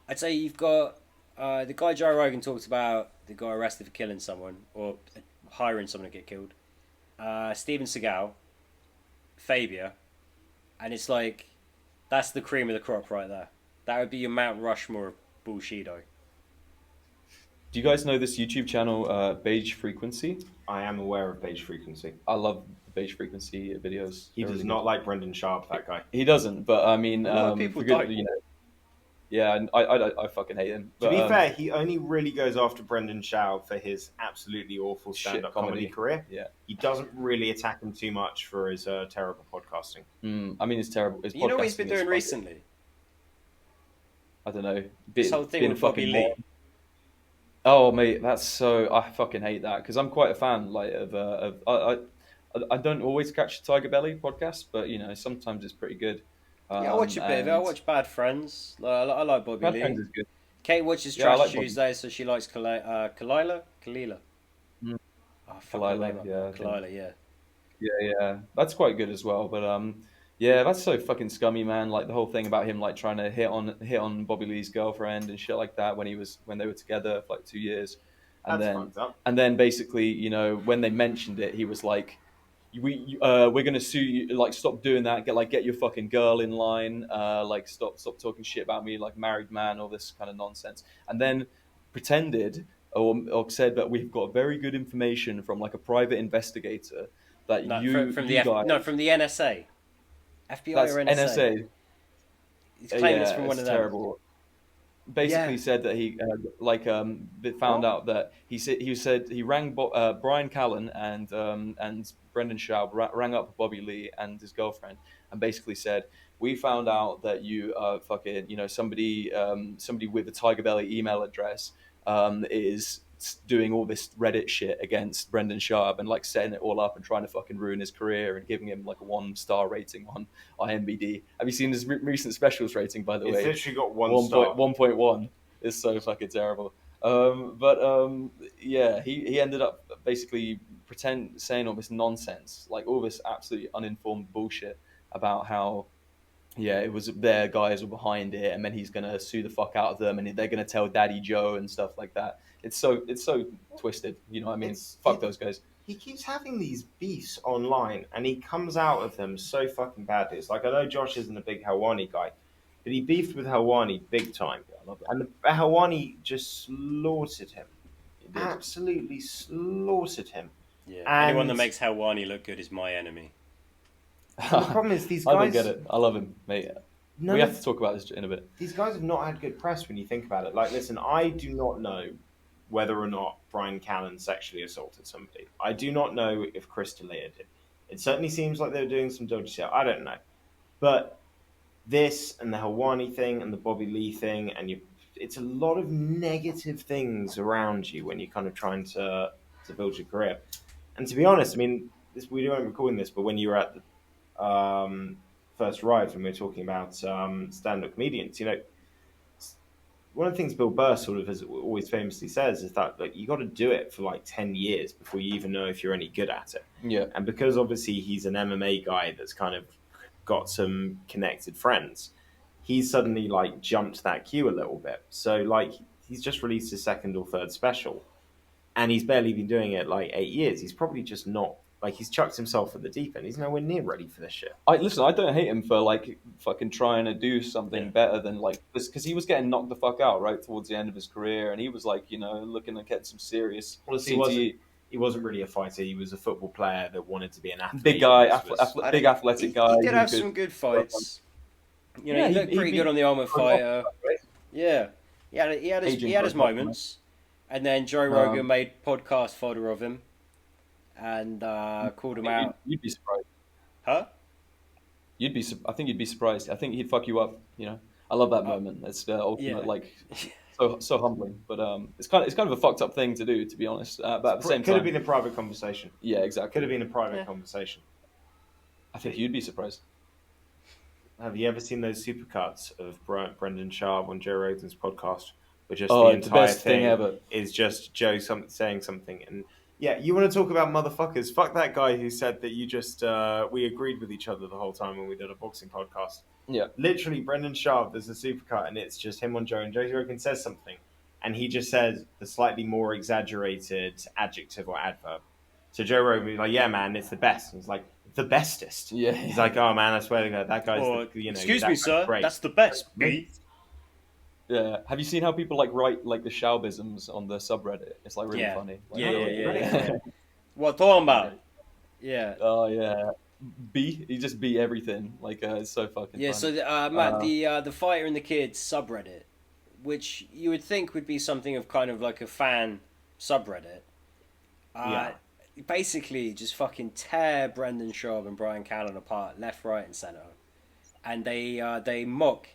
I'd say you've got the guy Joe Rogan talked about, the guy arrested for killing someone or hiring someone to get killed. Steven Seagal, Fabio, and it's like that's the cream of the crop right there. That would be your Mount Rushmore of Bushido. Do you guys know this YouTube channel, Beige Frequency? I am aware of Beige Frequency. I love the Beige Frequency videos. He They're does really not good. like Brendan Sharp, that guy. He doesn't, but I mean, A lot of people for good, don't. yeah, and I fucking hate him. To But be fair, he only really goes after Brendan Schaub for his absolutely awful shit stand-up comedy career. Yeah. He doesn't really attack him too much for his terrible podcasting. I mean, it's terrible. His You know what he's been podcasting is doing fucking- recently? I don't know. This whole thing being a with Bobby fucking Lee. moron. Oh mate, that's so I fucking hate that because I'm quite a fan I don't always catch the Tiger Belly podcast, but sometimes it's pretty good. Yeah, I watch a bit of it. I And watch Bad Friends. I like Bobby Bad Lee. Friends is good. Kate watches Yeah, I Trash like Bobby. Tuesday, so she likes Kalila. Mm. Oh, fuck Kalila, her name up. yeah, I think. Kalila, yeah. Yeah, that's quite good as well. But yeah, that's so fucking scummy, man. Like the whole thing about him like trying to hit on Bobby Lee's girlfriend and shit like that when they were together for like 2 years, and That's then fucked up. basically when they mentioned it, he was like, we're gonna sue you. Like stop doing that. Get your fucking girl in line. Like stop talking shit about me, like married man, all this kind of nonsense. And then pretended or said that we've got very good information from like a private investigator that No, you from guys. from the NSA. FBI That's or NSA. NSA. He's claiming it's Yeah, from one it's of them. terrible. Basically Yeah. said that he they found out that he said he rang Brian Callen and Brendan Schaub rang up Bobby Lee and his girlfriend and basically said we found out that you fucking somebody with a Tiger Belly email address is doing all this Reddit shit against Brendan Schaub and like setting it all up and trying to fucking ruin his career and giving him like a 1-star rating on IMDb. Have you seen his recent specials rating, by the It's way? literally got 1 star. 1.1 is so fucking terrible. Yeah, he ended up basically saying all this nonsense, like all this absolutely uninformed bullshit about how it was their guys were behind it, and then he's gonna sue the fuck out of them, and they're gonna tell Daddy Joe and stuff like that. It's so twisted, you know what I mean? Fuck those guys. He keeps having these beefs online, and he comes out of them so fucking badly. It's like, I know Josh isn't a big Helwani guy, but he beefed with Helwani big time. I love that. And Helwani just slaughtered him. He did. Absolutely slaughtered him. Yeah. And- Anyone that makes Helwani look good is my enemy. And the problem is these I don't guys... get it. I love him, mate. none We have of- to talk about this in a bit. These guys have not had good press when you think about it. Like, listen, I do not know whether or not Brian Callen sexually assaulted somebody. I do not know if Chris D'Elia did. It certainly seems like they were doing some dodgy stuff. I don't know. But this and the Helwani thing and the Bobby Lee thing, and it's a lot of negative things around you when you're kind of trying to build your career. And to be honest, I mean, we weren't recording this, but when you were at the first ride, when we were talking about stand-up comedians, one of the things Bill Burr sort of has always famously says is that like you got to do it for like 10 years before you even know if you're any good at it. Yeah. And because obviously he's an MMA guy that's kind of got some connected friends, he's suddenly like jumped that queue a little bit. So like he's just released his second or third special, and he's barely been doing it like 8 years. He's probably just not like he's chucked himself at the deep end. He's nowhere near ready for this shit. I don't hate him for like fucking trying to do something better than like because he was getting knocked the fuck out right towards the end of his career, and he was like looking to get some serious. Honestly, he wasn't really a fighter. He was a football player that wanted to be an athlete. Big guy, big He athletic guy. did who have could- some good fights. You know, Yeah, he looked pretty good on the Ultimate Fighter. Right? Yeah, he had his moments, and then Joe Rogan made podcast fodder of him, and called him out. You'd be surprised. Huh? I think you'd be surprised. I think he'd fuck you up. I love that moment. It's the ultimate, like, so humbling. But it's kind of a fucked up thing to do, to be honest. But at the same Could time, have been a private conversation. yeah, exactly. Could have been a private conversation. I think you'd be surprised. Have you ever seen those supercuts of Brendan Schaub on Joe Rogan's podcast? Where just Oh, the it's the entire best thing ever. is just Joe saying something. And yeah, you want to talk about motherfuckers? Fuck that guy who said that you just we agreed with each other the whole time when we did a boxing podcast. Yeah. Literally, Brendan Schaub, there's a supercut, and it's just him on Joe, and Joe Rogan says something, and he just says the slightly more exaggerated adjective or adverb. So Joe Rogan was like, "Yeah, man, it's the best." And he's like, "The bestest." Yeah. He's like, "Oh man, I swear to God, that guy's Or, the, excuse that me, guy's sir, great." that's the best, B. Yeah. Have you seen how people like write like the Schaubisms on the subreddit? It's like really Yeah. funny. Like, Yeah. What talking Yeah. about? Yeah. Oh yeah, he just beat everything. Like it's so fucking Yeah, funny. so Matt, Uh, the fighter and the kids subreddit, which you would think would be something of kind of like a fan subreddit, uh, Yeah. basically just fucking tear Brendan Schaub and Brian Callen apart, left, right, and center, and they mock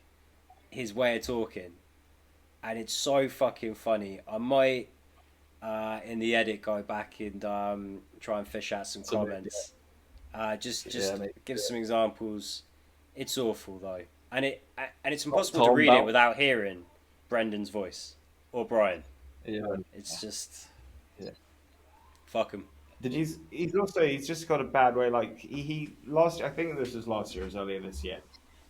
his way of talking, and it's so fucking funny. I might in the edit go back and try and fish out some so comments. yeah, Just mate. give some examples. It's awful though, and it's impossible to Tom read it Bell. without hearing Brendan's voice or Brian. Yeah, It's just yeah. fuck him. Did you? He's just got a bad way. Like he last, I think this was last year, it was earlier this year.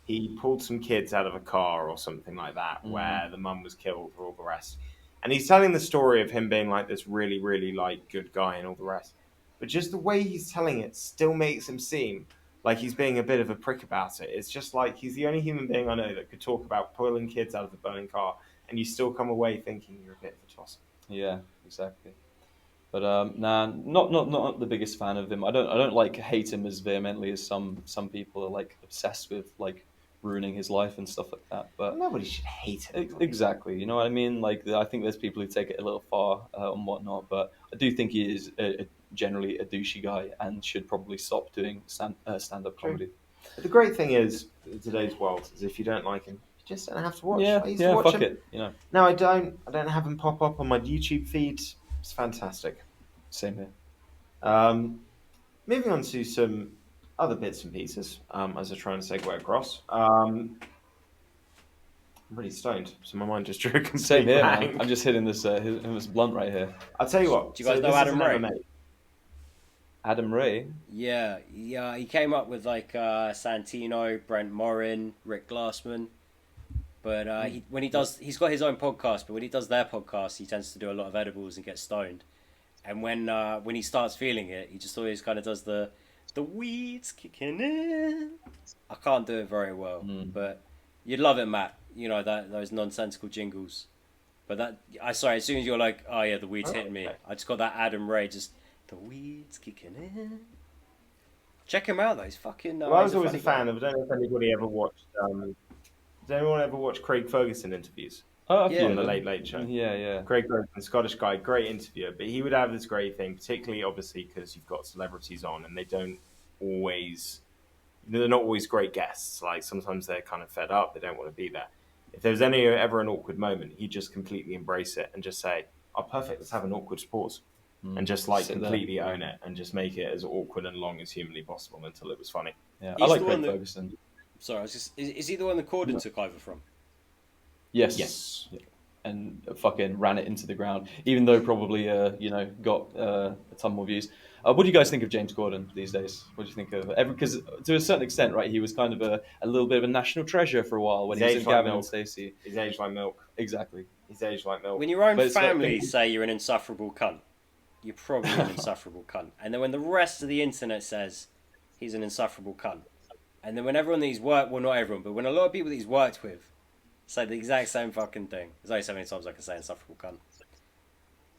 He pulled some kids out of a car or something like that, Mm, where the mum was killed or all the rest. And he's telling the story of him being like this really, really like good guy and all the rest. But just the way he's telling it still makes him seem like he's being a bit of a prick about it. It's just like he's the only human being I know that could talk about pulling kids out of a burning car, and you still come away thinking you're a bit of a toss. yeah, exactly. But nah, not the biggest fan of him. I don't like hate him as vehemently as some people are like obsessed with like ruining his life and stuff like that. But Nobody should hate him. exactly, you know what I mean. Like I think there's people who take it a little far and whatnot. But I do think he is generally a douchey guy and should probably stop doing stand up True. comedy. But the great thing is, in today's world, is if you don't like him, you just don't have to watch. Yeah, I used to yeah, watch fuck him. it. You know, Now I don't. I don't have him pop up on my YouTube feed. It's fantastic. same here. Um, moving on to some other bits and pieces, as I try and segue across. I'm really stoned, so my mind just drew a complete Same here, man. blank. I'm just hitting this blunt right here. I'll tell you Do what. you So guys know this is Adam an Ray? MMA. Adam Ray. Yeah, he came up with like Santino, Brent Morin, Rick Glassman. But when he does, he's got his own podcast. But when he does their podcast, he tends to do a lot of edibles and get stoned. And when he starts feeling it, he just always kind of does the weeds kicking in. I can't do it very well, Mm. but you'd love it, Matt. You know that those nonsensical jingles. But sorry. As soon as you're like, oh yeah, the weeds Oh, hitting me, okay. I just got that Adam Ray just the weeds kicking in. Check him out though. He's fucking. Well, I He's was always a funny guy. fan of. I don't know if anybody ever watched. Did anyone ever watch Craig Ferguson interviews Oh, a Yeah. few on of the them. Late Late Show? Yeah, yeah. Craig Ferguson, Scottish guy, great interviewer, but he would have this great thing, particularly obviously because you've got celebrities on and they don't always, they're not always great guests. Like sometimes they're kind of fed up, they don't want to be there. If there's ever an awkward moment, he'd just completely embrace it and just say, "Oh, perfect, let's have an awkward pause," and just like Sit there. completely own it and just make it as awkward and long as humanly possible until it was funny. Yeah, I He's like the Craig one that. Ferguson. Sorry, I was just. Is he the one that Corden took over from? Yes. Yes. Yeah. And fucking ran it into the ground, even though probably got a ton more views. What do you guys think of James Corden these days? What do you think of because to a certain extent, right? He was kind of a little bit of a national treasure for a while when He's he was in aged like Gavin and milk. Stacey. He's aged like milk. Exactly. He's aged like milk. When your own But it's like family thinking- say you're an insufferable cunt, you're probably an insufferable cunt. And then when the rest of the internet says he's an insufferable cunt, and then when everyone that he's worked, well, not everyone, but when a lot of people that he's worked with say the exact same fucking thing, there's only so many times I can say insufferable cunt.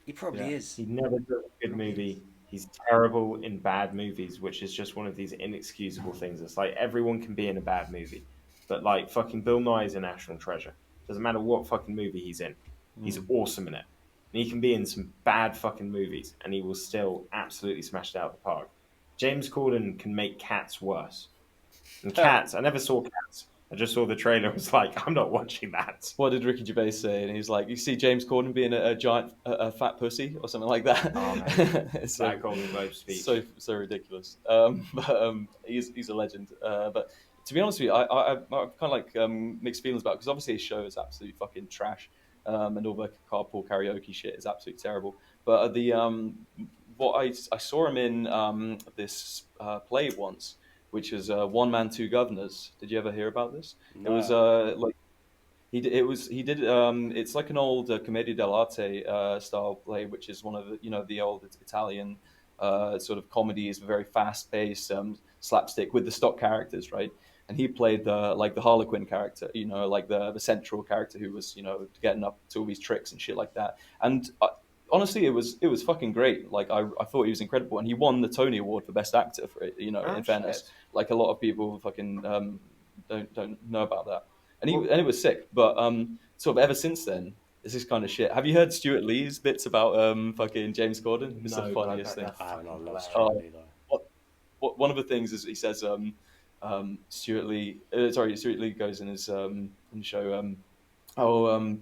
He probably Yeah. is. He never does a good movie. He's terrible in bad movies, which is just one of these inexcusable things. It's like everyone can be in a bad movie, but like fucking Bill Nye is a national treasure. Doesn't matter what fucking movie he's in, he's awesome in it. And he can be in some bad fucking movies, and he will still absolutely smash it out of the park. James Corden can make Cats worse. And Cats, I never saw Cats. I just saw the trailer. I was like, I'm not watching that. What did Ricky Gervais say? And he's like, "You see James Corden being a giant, a fat pussy or something like that." Oh, man. It's That Golden Globe speech. so ridiculous. He's a legend. But to be honest with you, I've kind of like mixed feelings about it because obviously his show is absolutely fucking trash, and all the carpool karaoke shit is absolutely terrible. But what I saw him in this play once, which is One Man, Two Governors. Did you ever hear about this? It was like he did it's like an old commedia dell'arte style play, which is one of the old Italian sort of comedies, very fast paced slapstick with the stock characters, right? And he played the Harlequin character, like the central character who was getting up to all these tricks and shit like that. And honestly, it was fucking great. Like I thought he was incredible, and he won the Tony Award for Best Actor for it. You know, Oh, in fairness, shit. like a lot of people fucking don't know about that. And Well, and it was sick. But sort of ever since then, it's this kind of shit. Have you heard Stuart Lee's bits about fucking James Corden? It's the no, but I funniest bet thing. they're I haven't. I fucking love hilarious. Stuart Uh, Lee though. one of the things is he says, Stuart Lee goes in the show, oh,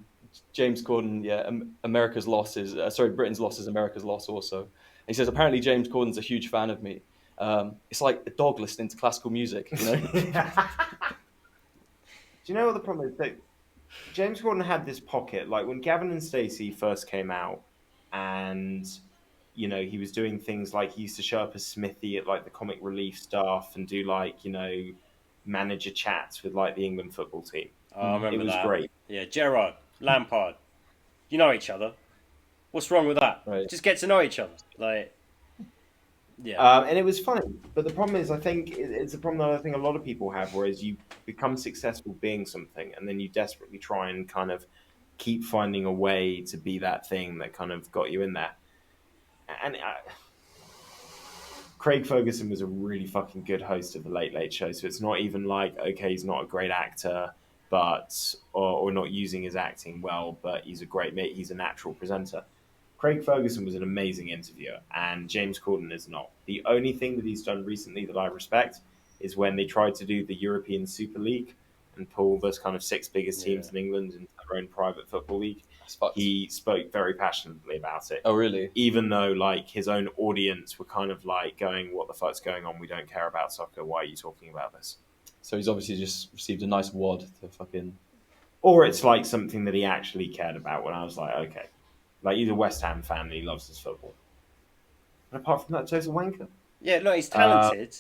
James Corden, yeah, America's loss is, Britain's loss is America's loss also. And he says, apparently James Corden's a huge fan of me. It's like a dog listening to classical music, you know? Do you know what the problem is? That James Corden had this pocket, like when Gavin and Stacey first came out, and he was doing things like he used to show up as Smithy at like the comic relief stuff and do like manager chats with like the England football team. Oh, I It remember was that. great. Yeah, Gerrard, Lampard. You know each other. What's wrong with that? Right. Just get to know each other. Like, yeah. And it was funny. But the problem is, I think it's a problem that I think a lot of people have, whereas you become successful being something, and then you desperately try and kind of keep finding a way to be that thing that kind of got you in there. And Craig Ferguson was a really fucking good host of the Late Late Show, so it's not even like, okay, he's not a great actor, or not using his acting well, but he's a great mate. He's a natural presenter. Craig Ferguson was an amazing interviewer, and James Corden is not. The only thing that he's done recently that I respect is when they tried to do the European Super League and pull those kind of six biggest teams Yeah. in England into their own private football league. That's fucked. He spoke very passionately about it, Oh, really? even though like his own audience were kind of like going, "What the fuck's going on? We don't care about soccer. Why are you talking about this?" So he's obviously just received a nice wad to fucking. Or it's like something that he actually cared about. When I was like, okay, like he's a West Ham fan and he loves his football. But apart from that, Joe's a wanker. Yeah, look, he's talented,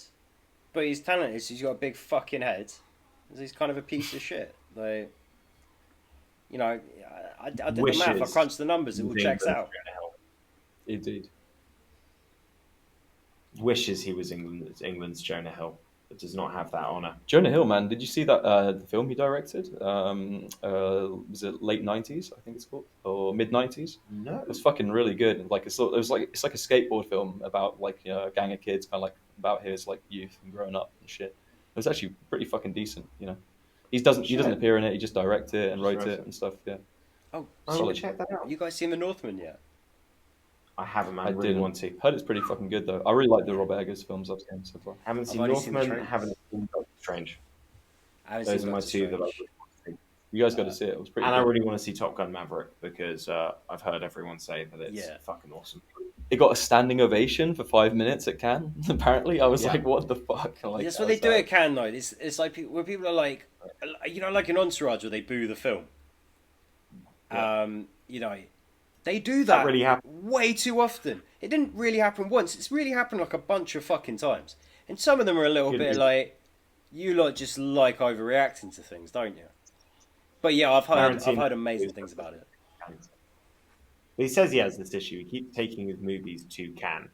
but he's talented, so he's got a big fucking head. He's kind of a piece of shit. Like, I did the math, I Wishes crunched the numbers, it all checks out. Indeed. Wishes he was England's Jonah Hill, but does not have that honour. Jonah Hill, man, did you see that the film he directed? Was it late '90s? I think it's called, or mid '90s? No. It was fucking really good. Like it's like a skateboard film about like a gang of kids, kind of like about his like youth and growing up and shit. It was actually pretty fucking decent. He doesn't appear in it. He just directed it and wrote it and stuff. Yeah, Oh, I'm so gonna check that out. you guys seen The Northman yet? I haven't, man. I I really didn't want to. Heard it's pretty fucking good though. I really like the Robert Eggers films I've seen so far. Haven't I've seen only seen the Northman. trailers. Haven't seen Doctor Strange. I haven't Those seen are my Doctor two that I Strange. really want to see. You guys got to see it. It was pretty. And I good. really want to see Top Gun Maverick because I've heard everyone say that it's Yeah. fucking awesome. It got a standing ovation for 5 minutes at Cannes. Apparently, I was Yeah. like, "What the fuck?" Like, That's I what they was do like, at Cannes, though. It's like when people are like, like an Entourage where they boo the film. Yeah. They do That that really happened. way too often. It didn't really happen once. It's really happened like a bunch of fucking times. And some of them are a little Good bit reason. like, you lot just like overreacting to things, don't you? But yeah, I've Tarantino- heard amazing things about it. But he says he has this issue. He keeps taking his movies to Cannes,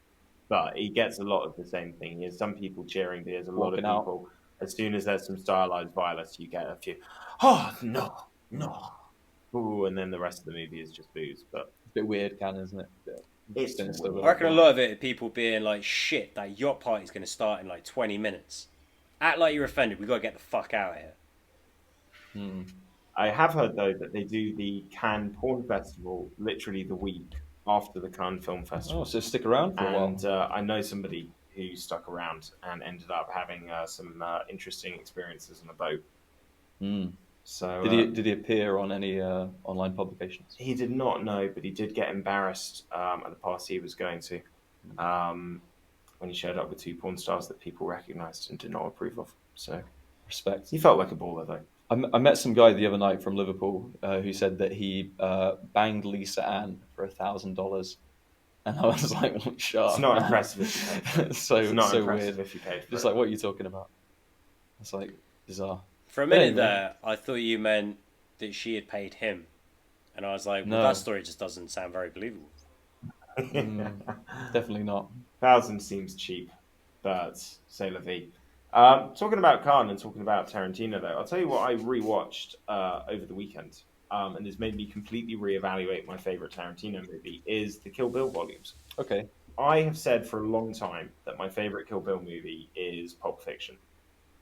but he gets a lot of the same thing. He has some people cheering. He has a lot of Walking out. people. As soon as there's some stylized violence, you get a few. Oh no, no. Ooh, and then the rest of the movie is just booze. But It's a bit weird, Cannes, isn't it? It's sinister, weird. I reckon a lot of it are people being like, shit, that yacht party's going to start in like 20 minutes. Act like you're offended. We got to get the fuck out of here. Hmm. I have heard though that they do the Cannes Porn Festival literally the week after the Cannes Film Festival. Oh, so stick around for a while. And I know somebody who stuck around and ended up having some interesting experiences on a boat. Hmm. So Did he appear on any online publications? he did not know, but he did get embarrassed at the party he was going to when he showed up with two porn stars that people recognised and did not approve of. So Respect. he felt like a baller though. I met some guy the other night from Liverpool who said that he banged Lisa Ann for $1,000, and I was like, well, "Shut It's up, not man." impressive if you paid for it. so It's not so impressive weird. if you paid for Just it. like, what are you talking about? It's like bizarre. For a But minute anyway. there, I thought you meant that she had paid him. And I was like, well, No. that story just doesn't sound very believable. Definitely not. 1,000 seems cheap, but c'est la vie. Talking about Khan and talking about Tarantino, though, I'll tell you what I rewatched over the weekend. and has made me completely reevaluate my favorite Tarantino movie, is the Kill Bill volumes. Okay. I have said for a long time that my favorite Kill Bill movie is Pulp Fiction,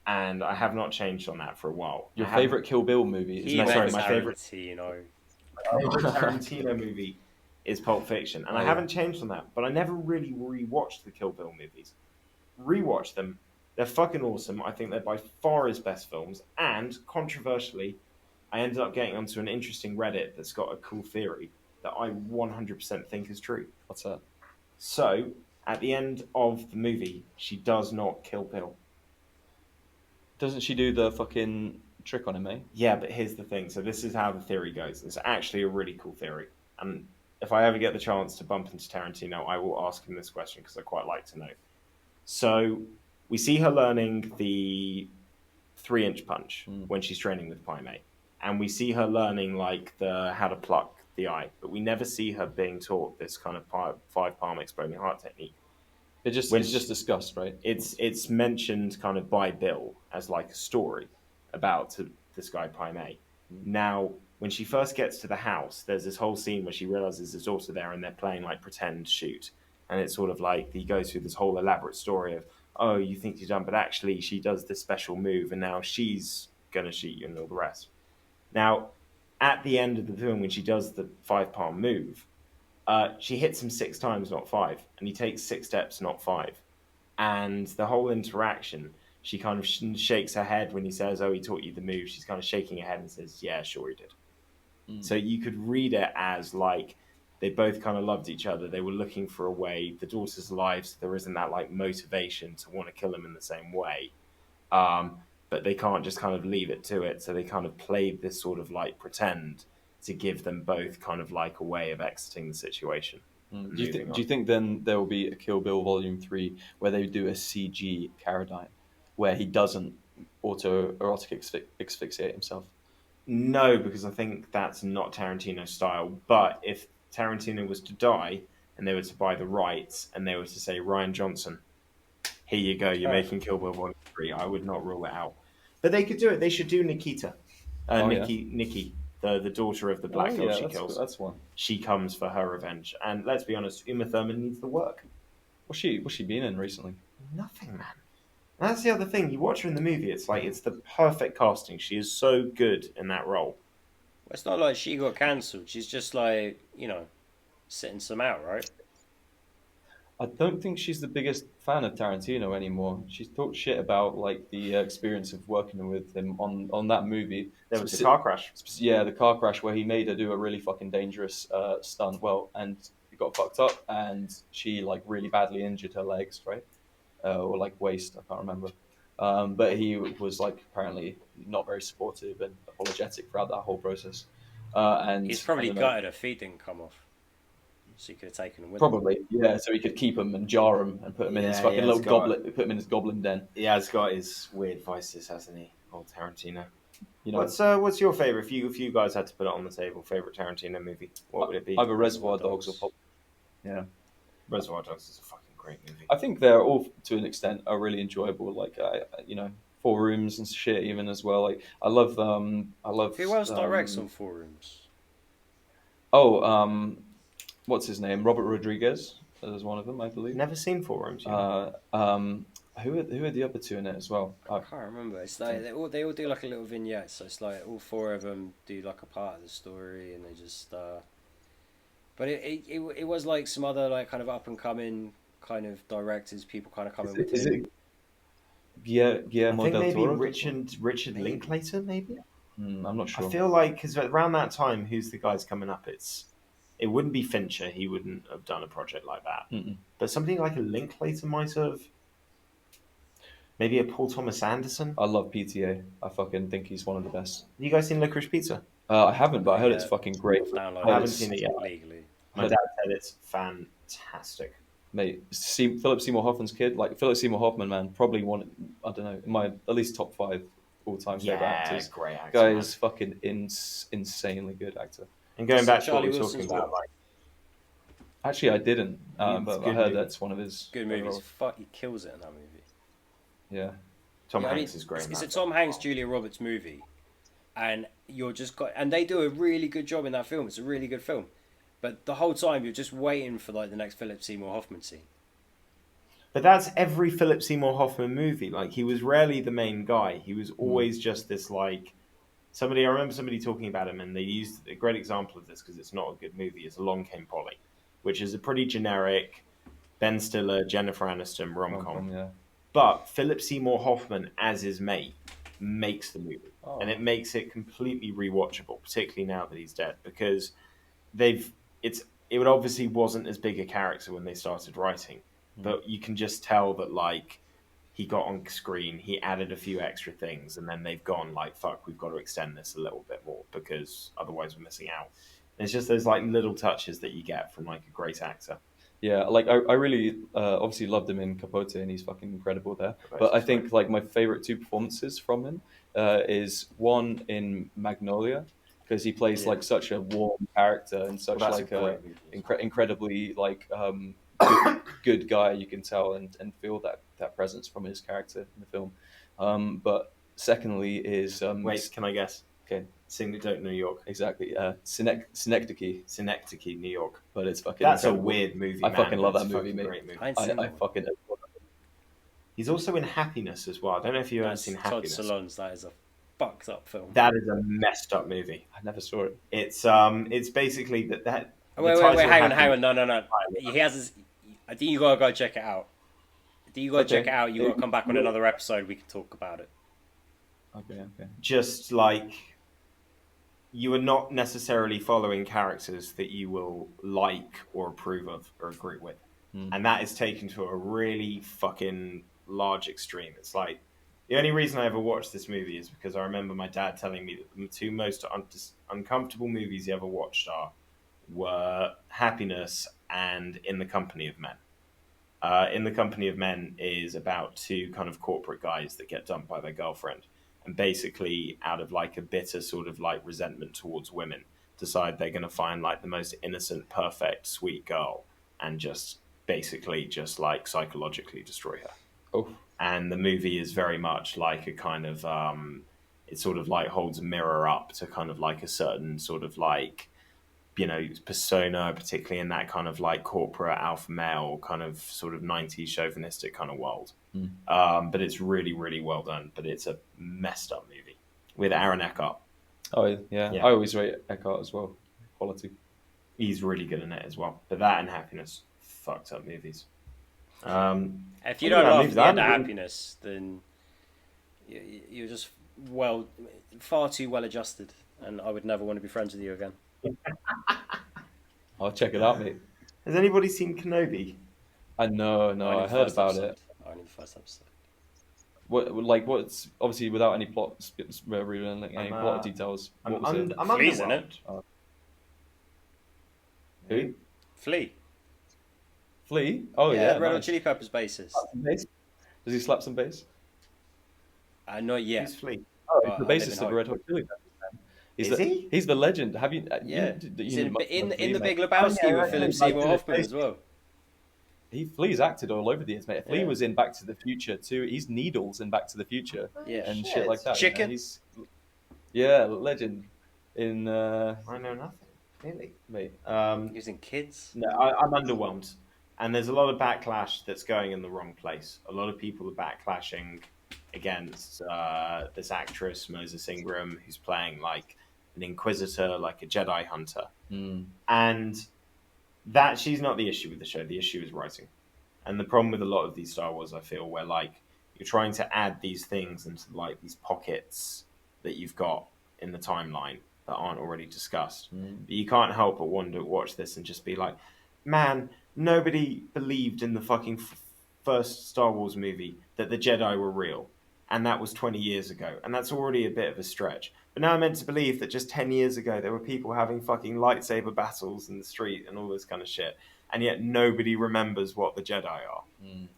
and I have not changed on that for a while. Your favorite Kill Bill movie is He No, Pulp sorry, meant my Fiction. favorite Tarantino. Tarantino movie is Pulp Fiction, and Oh, I yeah. haven't changed on that. But I never really rewatched the Kill Bill movies. Rewatch them; they're fucking awesome. I think they're by far his best films. And controversially, I ended up getting onto an interesting Reddit that's got a cool theory that I 100% think is true. What's that? So at the end of the movie, she does not kill Bill. Doesn't she do the fucking trick on him, eh? Yeah, but here's the thing. So this is how the theory goes. It's actually a really cool theory. And if I ever get the chance to bump into Tarantino, I will ask him this question because I quite like to know. So we see her learning the 3-inch punch when she's training with Pai Mei. And we see her learning like the how to pluck the eye, but we never see her being taught this kind of five palm exploding heart technique. It's When just discussed, right? it's mentioned kind of by Bill as like a story about this guy Pai Mei. Now, when she first gets to the house, there's this whole scene where she realizes there's also there and they're playing like pretend shoot. And it's sort of like he goes through this whole elaborate story of, oh, you think you're done, but actually she does this special move and now she's going to shoot you and all the rest. Now, at the end of the film, when she does the 5 palm move, she hits him 6 times, not 5, and he takes 6 steps, not 5. And the whole interaction, she kind of shakes her head when he says, "Oh, he taught you the move." She's kind of shaking her head and says, "Yeah, sure he did." So you could read it as like they both kind of loved each other. They were looking for a way. The daughter's alive, so there isn't that like motivation to want to kill him in the same way. But they can't just kind of leave it to it. So they kind of played this sort of like pretend to give them both kind of like a way of exiting the situation. Do you think then there will be a Kill Bill Volume 3 where they do a CG Carradine, where he doesn't autoerotic asphyxiate himself? No, because I think that's not Tarantino style. But if Tarantino was to die and they were to buy the rights and they were to say, Ryan Johnson, here you go, you're making Kill Bill Volume 3, I would not rule it out. But they could do it. They should do Nikita. Nikki, the daughter of the black girl she kills. That's one. She comes for her revenge. And let's be honest, Uma Thurman needs the work. What's she been in recently? Nothing, man. That's the other thing. You watch her in the movie, it's like it's the perfect casting. She is so good in that role. Well, it's not like she got cancelled. She's just like, sitting some out, right? I don't think she's the biggest fan of Tarantino anymore. She's talked shit about like the experience of working with him on that movie. There was the car crash. Yeah, the car crash where he made her do a really fucking dangerous stunt. Well, and it got fucked up, and she like really badly injured her legs, right? Or like waist, I can't remember. But he was like apparently not very supportive and apologetic throughout that whole process. And he's probably gutted her feet didn't come off. So he could have taken them with probably, yeah. So he could keep them and jar them and put them in his fucking little goblet. Put them in his goblin den. Yeah, he's got his weird vices, hasn't he? Old Tarantino. You know, what's your favorite? If you guys had to put it on the table, favorite Tarantino movie, what would it be? Either Reservoir Dogs or Pulp. Yeah, Reservoir Dogs is a fucking great movie. I think they're all to an extent are really enjoyable. Like Four Rooms and shit even as well. Like I love. Who else directs on Four Rooms? Oh, what's his name? Robert Rodriguez is one of them, I believe. Never seen Four Rooms. Who are the other two in it as well? I can't remember. It's like they all do like a little vignette. So it's like all four of them do like a part of the story, and they just. But it was like some other like kind of up and coming kind of directors, people kind of coming with him. Guillermo I think del maybe Toro? Richard Linklater, maybe. I'm not sure. I feel like because around that time, who's the guys coming up? It wouldn't be Fincher. He wouldn't have done a project like that. Mm-mm. But something like a Linklater might have. Maybe a Paul Thomas Anderson. I love PTA. I fucking think he's one of the best. Have you guys seen Licorice Pizza? I haven't, but I heard it's fucking great. I haven't seen it yet. Legally. My dad said it's fantastic. Mate, Philip Seymour Hoffman's kid, like Philip Seymour Hoffman, man, probably one. I don't know, in my at least top 5 all-time favorite actors. Great actor. Guy is fucking insanely good actor. And going back to what Charlie we were Wilson's talking about, what? like Actually, I didn't, but I good heard movie. that's one of his Good movies. Fuck, he kills it in that movie. Yeah, Tom Yeah, Hanks is great. It's a Tom Hanks, Julia Roberts movie, and you're just got, and they do a really good job in that film. It's a really good film, but the whole time you're just waiting for like the next Philip Seymour Hoffman scene. But that's every Philip Seymour Hoffman movie. Like, he was rarely the main guy. He was always just this, like, somebody. I remember somebody talking about him, and they used a great example of this because it's not a good movie. Is Along Came Polly, which is a pretty generic Ben Stiller, Jennifer Aniston rom-com. Yeah. But Philip Seymour Hoffman as his mate makes the movie, Oh. and it makes it completely rewatchable, particularly now that he's dead, because it obviously wasn't as big a character when they started writing, but you can just tell that, like, he got on screen, he added a few extra things, and then they've gone like, fuck, we've got to extend this a little bit more because otherwise we're missing out. And it's just those like little touches that you get from like a great actor. Yeah, like I really obviously loved him in Capote, and he's fucking incredible there. But I think like my favorite two performances from him is one in Magnolia, because he plays like such a warm character and such like a incredibly like good guy. You can tell and feel that presence from his character in the film. But secondly is Wait, can I guess? Okay. Synecdoche, New York. Exactly. Synecdoche, New York. But it's fucking. That's incredible. A weird movie. I man. fucking love It's that movie, a mate. Great movie. I fucking. He's also in Happiness as well. I don't know if you've ever seen Todd Happiness. Solondz. That is a fucked up film. That is a messed up movie. I never saw it. It's basically that. Wait, hang on. No. He has his. I think you gotta go check it out. You gotta check it out. You gotta come back on another episode. We can talk about it. Okay. Just like, you are not necessarily following characters that you will like or approve of or agree with. And that is taken to a really fucking large extreme. It's like, the only reason I ever watched this movie is because I remember my dad telling me that the two most uncomfortable movies he ever watched were Happiness and In the Company of Men. In the Company of Men is about two kind of corporate guys that get dumped by their girlfriend, and basically out of like a bitter sort of like resentment towards women, decide they're going to find like the most innocent, perfect, sweet girl and just basically just like psychologically destroy her. Oh. And the movie is very much like a kind of it sort of like holds a mirror up to kind of like a certain sort of like, you know, persona, particularly in that kind of like corporate alpha male kind of sort of 90s chauvinistic kind of world. But it's really, really well done. But it's a messed up movie with Aaron Eckhart. Oh yeah. I always rate Eckhart as well. Quality. He's really good in it as well. But that and Happiness, fucked up movies. If you don't laugh at the end of Happiness, then you're just far too well adjusted, and I would never want to be friends with you again. I'll check it out, mate. Has anybody seen Kenobi? No, I heard about it. Only the first episode. What's obviously without any plot, any plot details. What was it? Flea's in it. Who? Flea. Oh yeah, Red Hot Chili Peppers bassist. Does he slap some bass? Not yet. Who's Flea? Oh, he's the bassist of Red Hot Chili Peppers. He's the legend. Have you? He's in the Big Lebowski with Philip Seymour Hoffman as well. Flea's acted all over the years, mate. Flea was in Back to the Future too. He's Needles in Back to the Future, and shit like that. Chicken. Legend. In I know nothing. Really, mate. Using Kids. No, I'm underwhelmed, and there's a lot of backlash that's going in the wrong place. A lot of people are backlashing against this actress Moses Ingram, who's playing like an inquisitor, like a Jedi hunter, and that she's not the issue with the show. The issue is writing, and the problem with a lot of these Star Wars, I feel, where like you're trying to add these things into like these pockets that you've got in the timeline that aren't already discussed. But you can't help but watch this and just be like, man, nobody believed in the fucking first Star Wars movie that the Jedi were real. And that was 20 years ago. And that's already a bit of a stretch. But now I'm meant to believe that just 10 years ago, there were people having fucking lightsaber battles in the street and all this kind of shit. And yet nobody remembers what the Jedi are.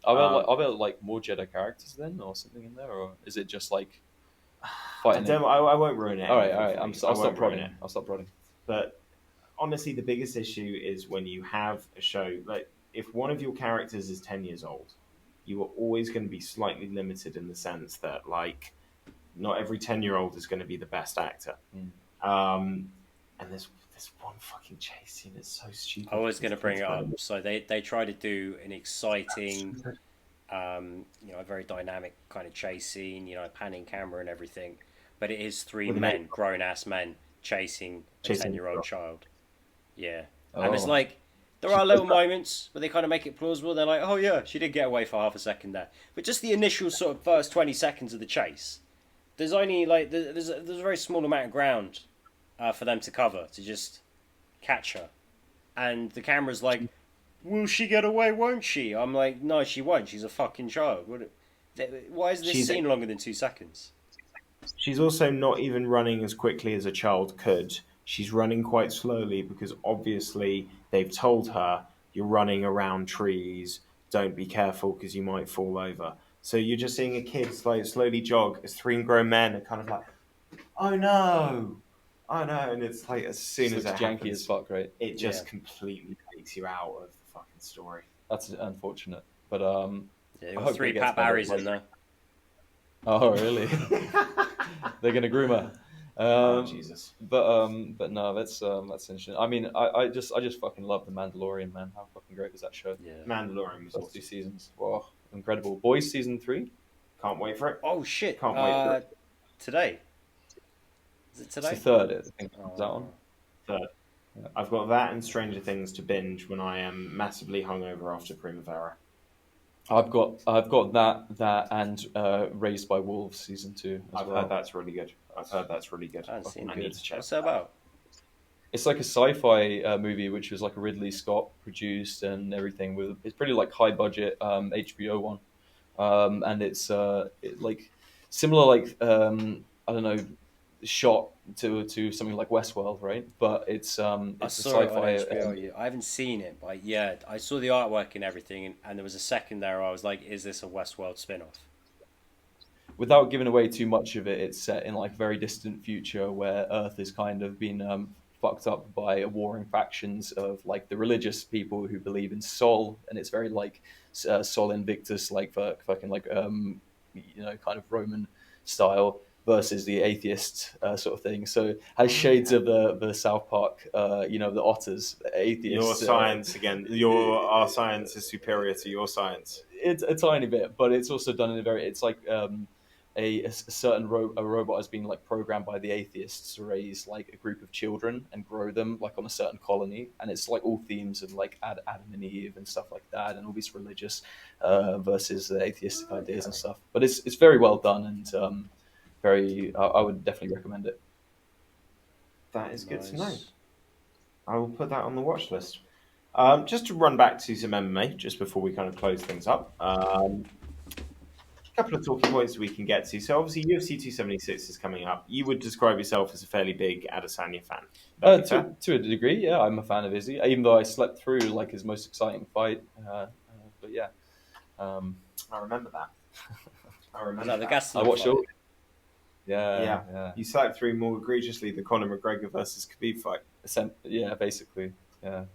Are there like more Jedi characters then or something in there? Or is it just like fighting? I won't ruin it. All right. I'll stop prodding. But honestly, the biggest issue is when you have a show, like if one of your characters is 10 years old, you are always going to be slightly limited in the sense that like Not every 10-year-old is going to be the best actor. Mm. And there's this one fucking chase scene. It's so stupid. I was going to bring it up. Kids So they try to do an exciting, stupid. a very dynamic kind of chase scene, panning camera and everything. But it is three With an men, grown ass men, chasing a Chasing 10-year-old a child. Yeah. Oh. And it's like, there are little moments where they kind of make it plausible. They're like, oh yeah, she did get away for half a second there. But just the initial sort of first 20 seconds of the chase, there's only like, there's a very small amount of ground for them to cover to just catch her. And the camera's like, will she get away, won't she? I'm like, no, she won't. She's a fucking child. Why is this scene longer than 2 seconds? She's also not even running as quickly as a child could. She's running quite slowly because obviously they've told her you're running around trees. Don't be careful because you might fall over. So you're just seeing a kid slowly jog as three grown men are kind of like, oh no, oh no, and it's like as soon Just as looks it janky happens, as fuck, right? it just Yeah. completely takes you out of the fucking story. That's unfortunate, but Yeah, I you've hope got it 3 gets Pat better, Barrys like- in there. Oh, really? They're gonna groom her. Oh Jesus! But no, that's interesting. I mean, I just fucking love the Mandalorian, man. How fucking great was that show? Yeah. Mandalorian was First 2 awesome. seasons, wow, incredible. Boys season 3. Can't wait for it. Oh shit! Can't wait for it. Today. Is it It's today? the third, I think. Is that on? Third. Yeah. I've got that and Stranger Things to binge when I am massively hungover after Primavera. I've got that and Raised by Wolves season 2 as I've well. heard that's really good. I've heard that's really good. I haven't seen I it. need to check. What's that about? It's like a sci-fi movie, which was like a Ridley Scott produced and everything. It's pretty like high budget HBO one, and it's like similar like I don't know, shot to something like Westworld, right? But it's I a saw it on sci-fi. HBO. I haven't seen it, but yeah, I saw the artwork and everything, and there was a second there where I was like, "Is this a Westworld spin-off?" Without giving away too much of it, it's set in like very distant future where Earth has kind of been fucked up by warring factions of like the religious people who believe in Sol, and it's very like Sol Invictus, like fucking like kind of Roman style versus the atheist sort of thing. So it has shades of the South Park, the otters, the atheists. Your science again. Our science is superior to your science. It's a tiny bit, but it's also done in a very. It's like a certain robot has been like programmed by the atheists to raise like a group of children and grow them like on a certain colony, and it's like all themes of like Adam and Eve and stuff like that, and all these religious versus the atheistic ideas and stuff. But it's very well done and very. I would definitely recommend it. That is good to know. Nice. I will put that on the watch list. Just to run back to some MMA, just before we kind of close things up. A couple of talking points we can get to. So obviously UFC 276 is coming up. You would describe yourself as a fairly big Adesanya fan. To a degree, yeah, I'm a fan of Izzy, even though I slept through like his most exciting fight. But yeah, I remember that. I remember No, the that. gas. I watched it all. Yeah. Yeah. You slept through more egregiously the Conor McGregor versus Khabib fight. Yeah, basically, yeah.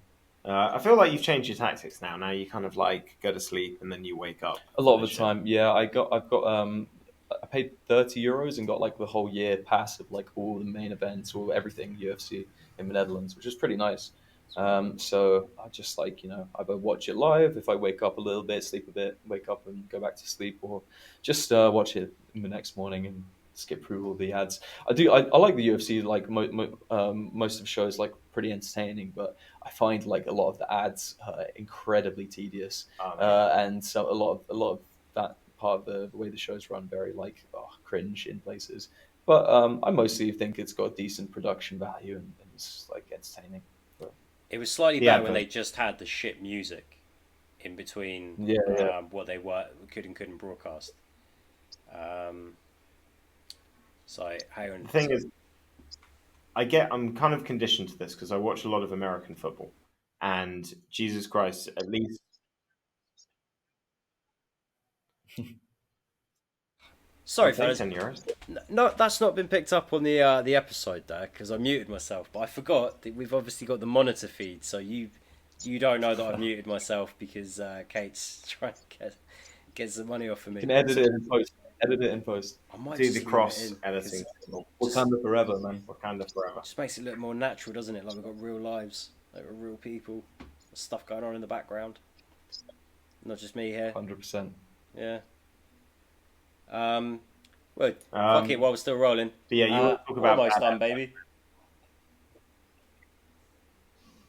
I feel like you've changed your tactics now. Now you kind of like go to sleep and then you wake up. A lot of the time, yeah. I paid €30 and got like the whole year pass of like all the main events or everything UFC in the Netherlands, which is pretty nice. So I just like either watch it live if I wake up a little bit, sleep a bit, wake up and go back to sleep, or just watch it in the next morning and skip through all the ads. I like the UFC. Like most of the shows, like pretty entertaining, but I find like a lot of the ads incredibly tedious, and so a lot of that part of the way the shows run very like cringe in places. But I mostly think it's got decent production value and it's like entertaining. But, It was slightly Yeah, better when but- they just had the shit music in between Yeah. what they could and couldn't broadcast. So hang on. The thing is, I'm kind of conditioned to this because I watch a lot of American football, and Jesus Christ, at least Sorry, I'll take fellas. €10. No, that's not been picked up on the episode there because I muted myself. But I forgot that we've obviously got the monitor feed, so you don't know that I've muted myself because Kate's trying to get some money off of me. you can edit it in post. Edit it in post. I might Do the just leave it cross in editing. because just Wakanda forever, man. Wakanda forever. just makes it look more natural, doesn't it? Like we've got real lives, like we're real people, there's stuff going on in the background, not just me here. 100%. Yeah. Um. Well, fuck it. Um, While we're still rolling, but yeah, you want to talk about almost bad done, baby.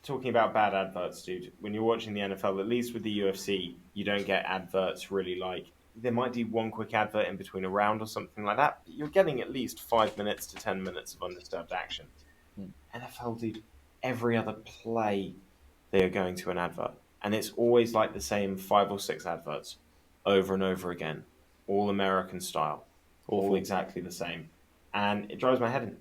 talking about bad adverts, dude. When you're watching the NFL, at least with the UFC, you don't get adverts really like. They might do one quick advert in between a round or something like that, but you're getting at least 5 minutes to 10 minutes of undisturbed action. Hmm. NFL, dude, every other play they are going to an advert, and it's always like the same 5 or 6 adverts over and over again, all American style, all Awful. exactly the same, and it drives my head in.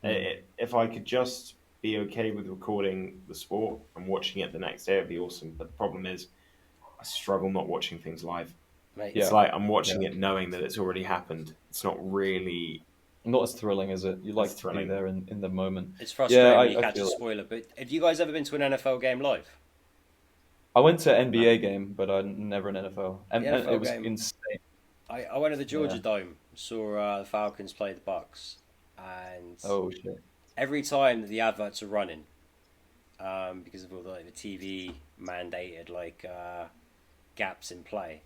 Hmm. If I could just be okay with recording the sport and watching it the next day, it'd be awesome. But the problem is, I struggle not watching things live. Mate, It's Yeah. like I'm Yeah. watching it knowing that it's already happened. It's not really Not as thrilling as it. You as like to be thrilling. there in the moment. it's Yeah, frustrating when you I catch a feel it. spoiler. But have you guys ever been to an NFL game live? I went to No. NBA game, but I never an NFL, The and it NFL was game. insane. I went to the Georgia Yeah. Dome, saw the Falcons play the Bucks, and Oh shit. every time that the adverts are running, because of all the TV mandated gaps in play,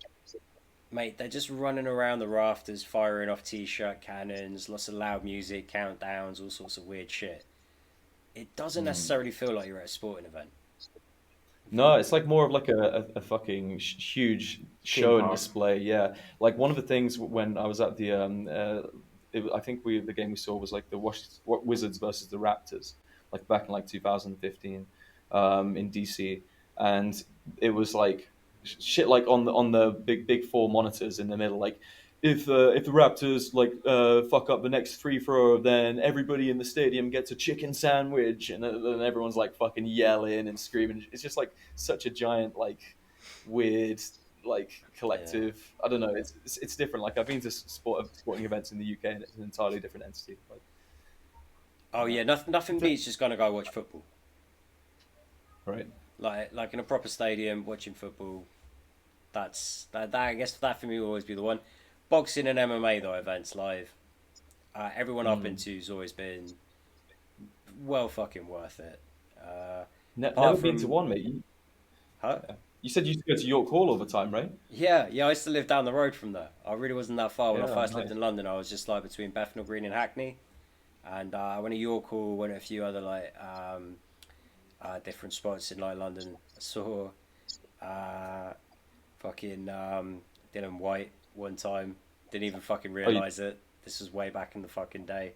mate, they're just running around the rafters, firing off t-shirt cannons, lots of loud music, countdowns, all sorts of weird shit. It doesn't Hmm. necessarily feel like you're at a sporting event. No, it's like more of like a fucking huge Theme show and park. display. Yeah, like one of the things when I was at the I think the game we saw was like the Wizards versus the Raptors, like back in like 2015, in DC, and it was like shit like on the big four monitors in the middle, like if the Raptors like fuck up the next free throw, then everybody in the stadium gets a chicken sandwich, and then everyone's like fucking yelling and screaming. It's just like such a giant like weird like Yeah. collective. I don't know. It's different. Like I've been to sporting events in the UK, and it's an entirely different entity. Like Oh yeah, yeah, nothing beats just gonna go watch football. right. Like in a proper stadium watching football. That I guess that for me will always be the one. Boxing and MMA though events live. Everyone I've been Mm. to's always been well fucking worth it. Never Apart been to from one, mate. huh? Yeah. You said you used to go to York Hall all the time, right? Yeah. I used to live down the road from there. I really wasn't that far when I Yeah, first lived nice. in London. I was just like between Bethnal Green and Hackney, and I went to York Hall, went to a few other different spots in like London. I saw uh, fucking Dylan White one time. Didn't even fucking Oh, you, realize it. This was way back in the fucking day.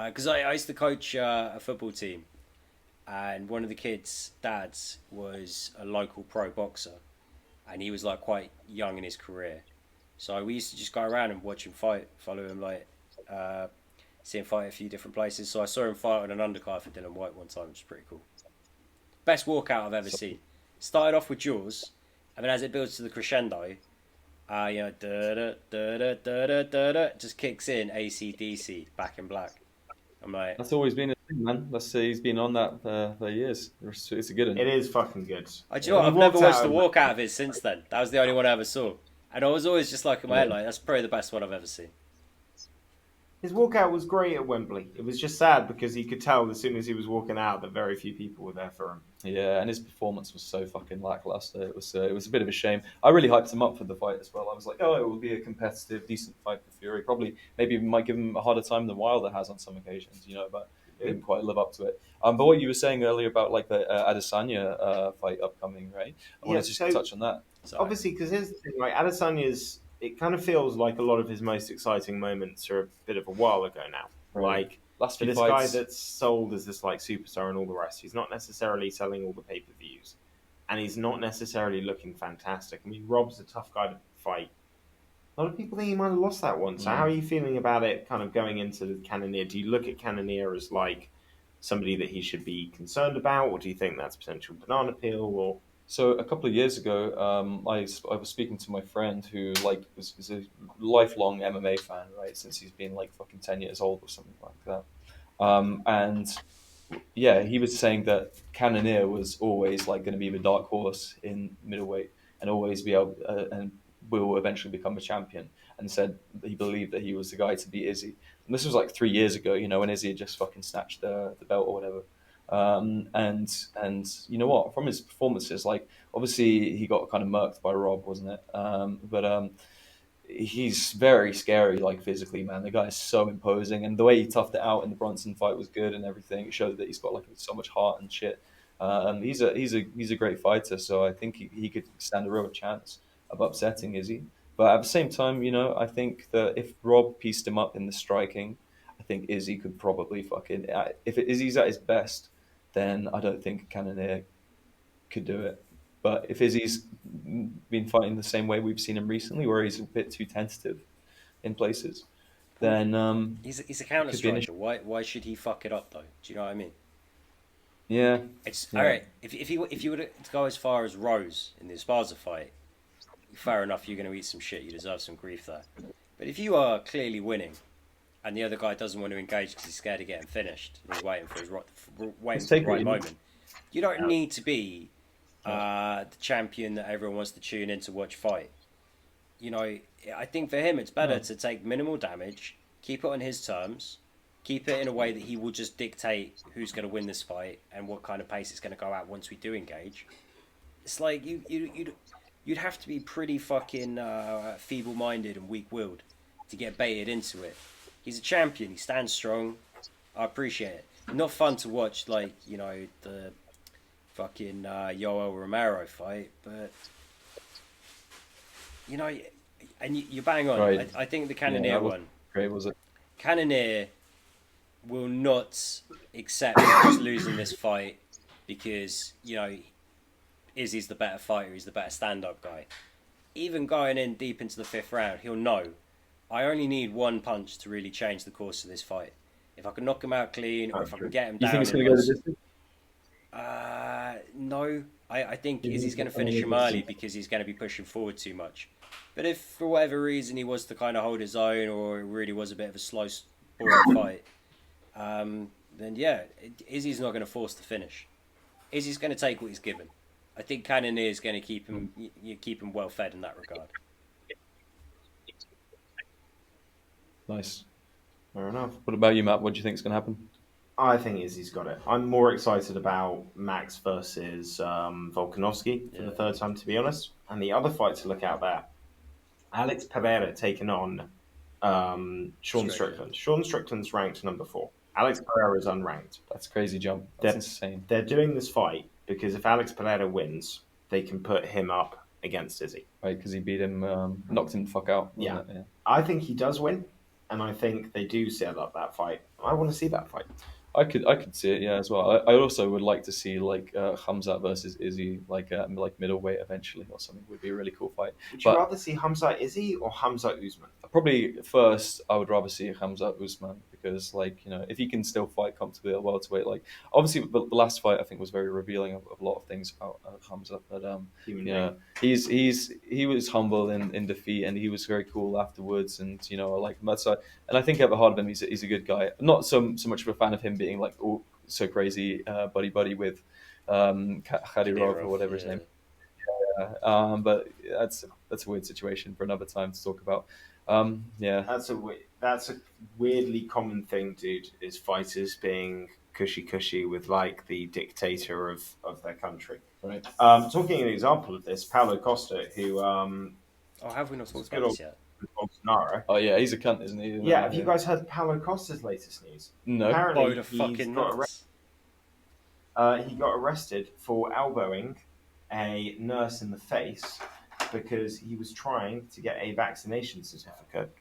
Because I used to coach a football team, and one of the kids' dads was a local pro boxer, and he was like quite young in his career. So we used to just go around and watch him fight, follow him uh, see him fight a few different places. So I saw him fight on an undercard for Dylan White one time, which was pretty cool. Best walkout I've ever so, seen. Started off with Jaws, and then as it builds to the crescendo, da da da da da da da da, just kicks in AC/DC, Back in Black. I'm like, that's always been a thing, man. Let's say he's been on that for years. It's a good one. It is fucking good. do you know When what? he I've never walks watched out a of walkout of it since then. That was the only one I ever saw, and I was always just like in my head, Yeah. like that's probably the best one I've ever seen. his walkout was great at Wembley. It was just sad because he could tell as soon as he was walking out that very few people were there for him. Yeah, and his performance was so fucking lackluster. It was a bit of a shame. I really hyped him up for the fight as well. I was like, oh, it will be a competitive, decent fight for Fury. Probably, maybe even might give him a harder time than Wilder has on some occasions, but He didn't did. quite live up to it. But what you were saying earlier about like the Adesanya fight upcoming, right? I Yeah, wanted to just so touch on that. So obviously, because here's the thing, like Adesanya's, it kind of feels like a lot of his most exciting moments are a bit of a while ago now. Right. Like Last for few this guy fights, that's sold as this like superstar and all the rest, he's not necessarily selling all the pay per views, and he's not necessarily looking fantastic. I mean, Rob's a tough guy to fight. A lot of people think he might have lost that one. So how are mm. you feeling about it? Kind of going into the Cannonier? Do you look at Cannonier as like somebody that he should be concerned about, or do you think that's potential banana peel? Or So a couple of years ago, I was speaking to my friend who like is a lifelong MMA fan, right? Since he's been like fucking 10 years old or something like that. And yeah, he was saying that Cannonier was always like going to be the dark horse in middleweight and always be able and will eventually become a champion, and said that he believed that he was the guy to beat Izzy. And this was like 3 years ago, when Izzy had just fucking snatched the belt or whatever. And you know what? From his performances, like obviously he got kind of murked by Rob, wasn't it? But he's very scary, like physically, man. The guy is so imposing, and the way he toughed it out in the Brunson fight was good, and everything. It showed that he's got like so much heart and shit. He's a great fighter, so I think he could stand a real chance of upsetting Izzy. But at the same time, I think that if Rob pieced him up in the striking, I think Izzy could probably fucking. If Izzy's at his best, then I don't think Cannonier could do it. But if Izzy's been fighting the same way we've seen him recently, where he's a bit too tentative in places, then He's a it counter could be an striker. issue. Why should he fuck it up though? Do you know what I mean? Yeah, It's all yeah. right. If you were to go as far as Rose in the Esparza fight, fair enough. You're going to eat some shit. You deserve some grief there. But if you are clearly winning, and the other guy doesn't want to engage because he's scared of getting finished, and he's waiting for Just the take what right you need. moment, you don't need to be the champion that everyone wants to tune in to watch fight. I think for him it's better No. to take minimal damage, keep it on his terms, keep it in a way that he will just dictate who's going to win this fight and what kind of pace it's going to go at once we do engage. It's like you'd have to be pretty fucking feeble-minded and weak-willed to get baited into it. He's a champion. He stands strong. I appreciate it. Not fun to watch, like the fucking Yoel Romero fight, but and you're bang on. Right. I think the Yeah, Cannonier that was one. great, was it? Cannonier will not accept just losing this fight because Izzy's the better fighter. He's the better stand-up guy. Even going in deep into the 5th round, he'll know I only need one punch to really change the course of this fight. If I can knock him out clean, or if I can get him You down. think it's in going to go less- the distance? No, I think You think Izzy's it's going to gonna finish go him the early distance? because he's going to be pushing forward too much. But if for whatever reason he was to kind of hold his own, or it really was a bit of a slow, boring fight, then yeah, Izzy's not going to force the finish. Izzy's going to take what he's given. I think Cannonier is going to keep him well fed in that regard. Nice. Fair enough. What about you, Matt? What do you think is going to happen? I think Izzy's got it. I'm more excited about Max versus Volkanovski for the Yeah. third time, to be honest. And the other fight to look out there, Alex Pereira taking on Sean Strickland. Sean Strickland's ranked number 4. Alex Pereira is unranked. That's a crazy jump. That's insane. They're doing this fight because if Alex Pereira wins, they can put him up against Izzy. Right, because he beat him, knocked him the fuck out. Yeah. Wasn't it? I think he does win, and I think they do set up that fight. I want to see that fight. I could see it, yeah, as well. I also would like to see like Hamzat versus Izzy, like middleweight eventually or something. Would be a really cool fight. Would you But rather see Hamza Izzy or Hamza Usman? probably first, I would rather see Hamzat Usman because, if he can still fight comfortably at welterweight, like obviously the last fight I think was very revealing of a lot of things about Hamzat. But he was humble in defeat, and he was very cool afterwards, and I like him. And I think at the heart of him, he's a good guy. I'm not so much of a fan of him being like so crazy buddy with Khadirov or whatever his name. But that's a weird situation for another time to talk about. Yeah, That's a weirdly common thing, dude. Is fighters being cushy with like the dictator of their country. right. Talking an example of this, Paulo Costa, who Oh, have we not talked about this yet? Bolsonaro. Oh yeah, he's a cunt, isn't he? Yeah, have you guys heard Paulo Costa's latest news? No. Apparently, Boat of fucking nuts. he got arrested for elbowing a nurse in the face because he was trying to get a vaccination certificate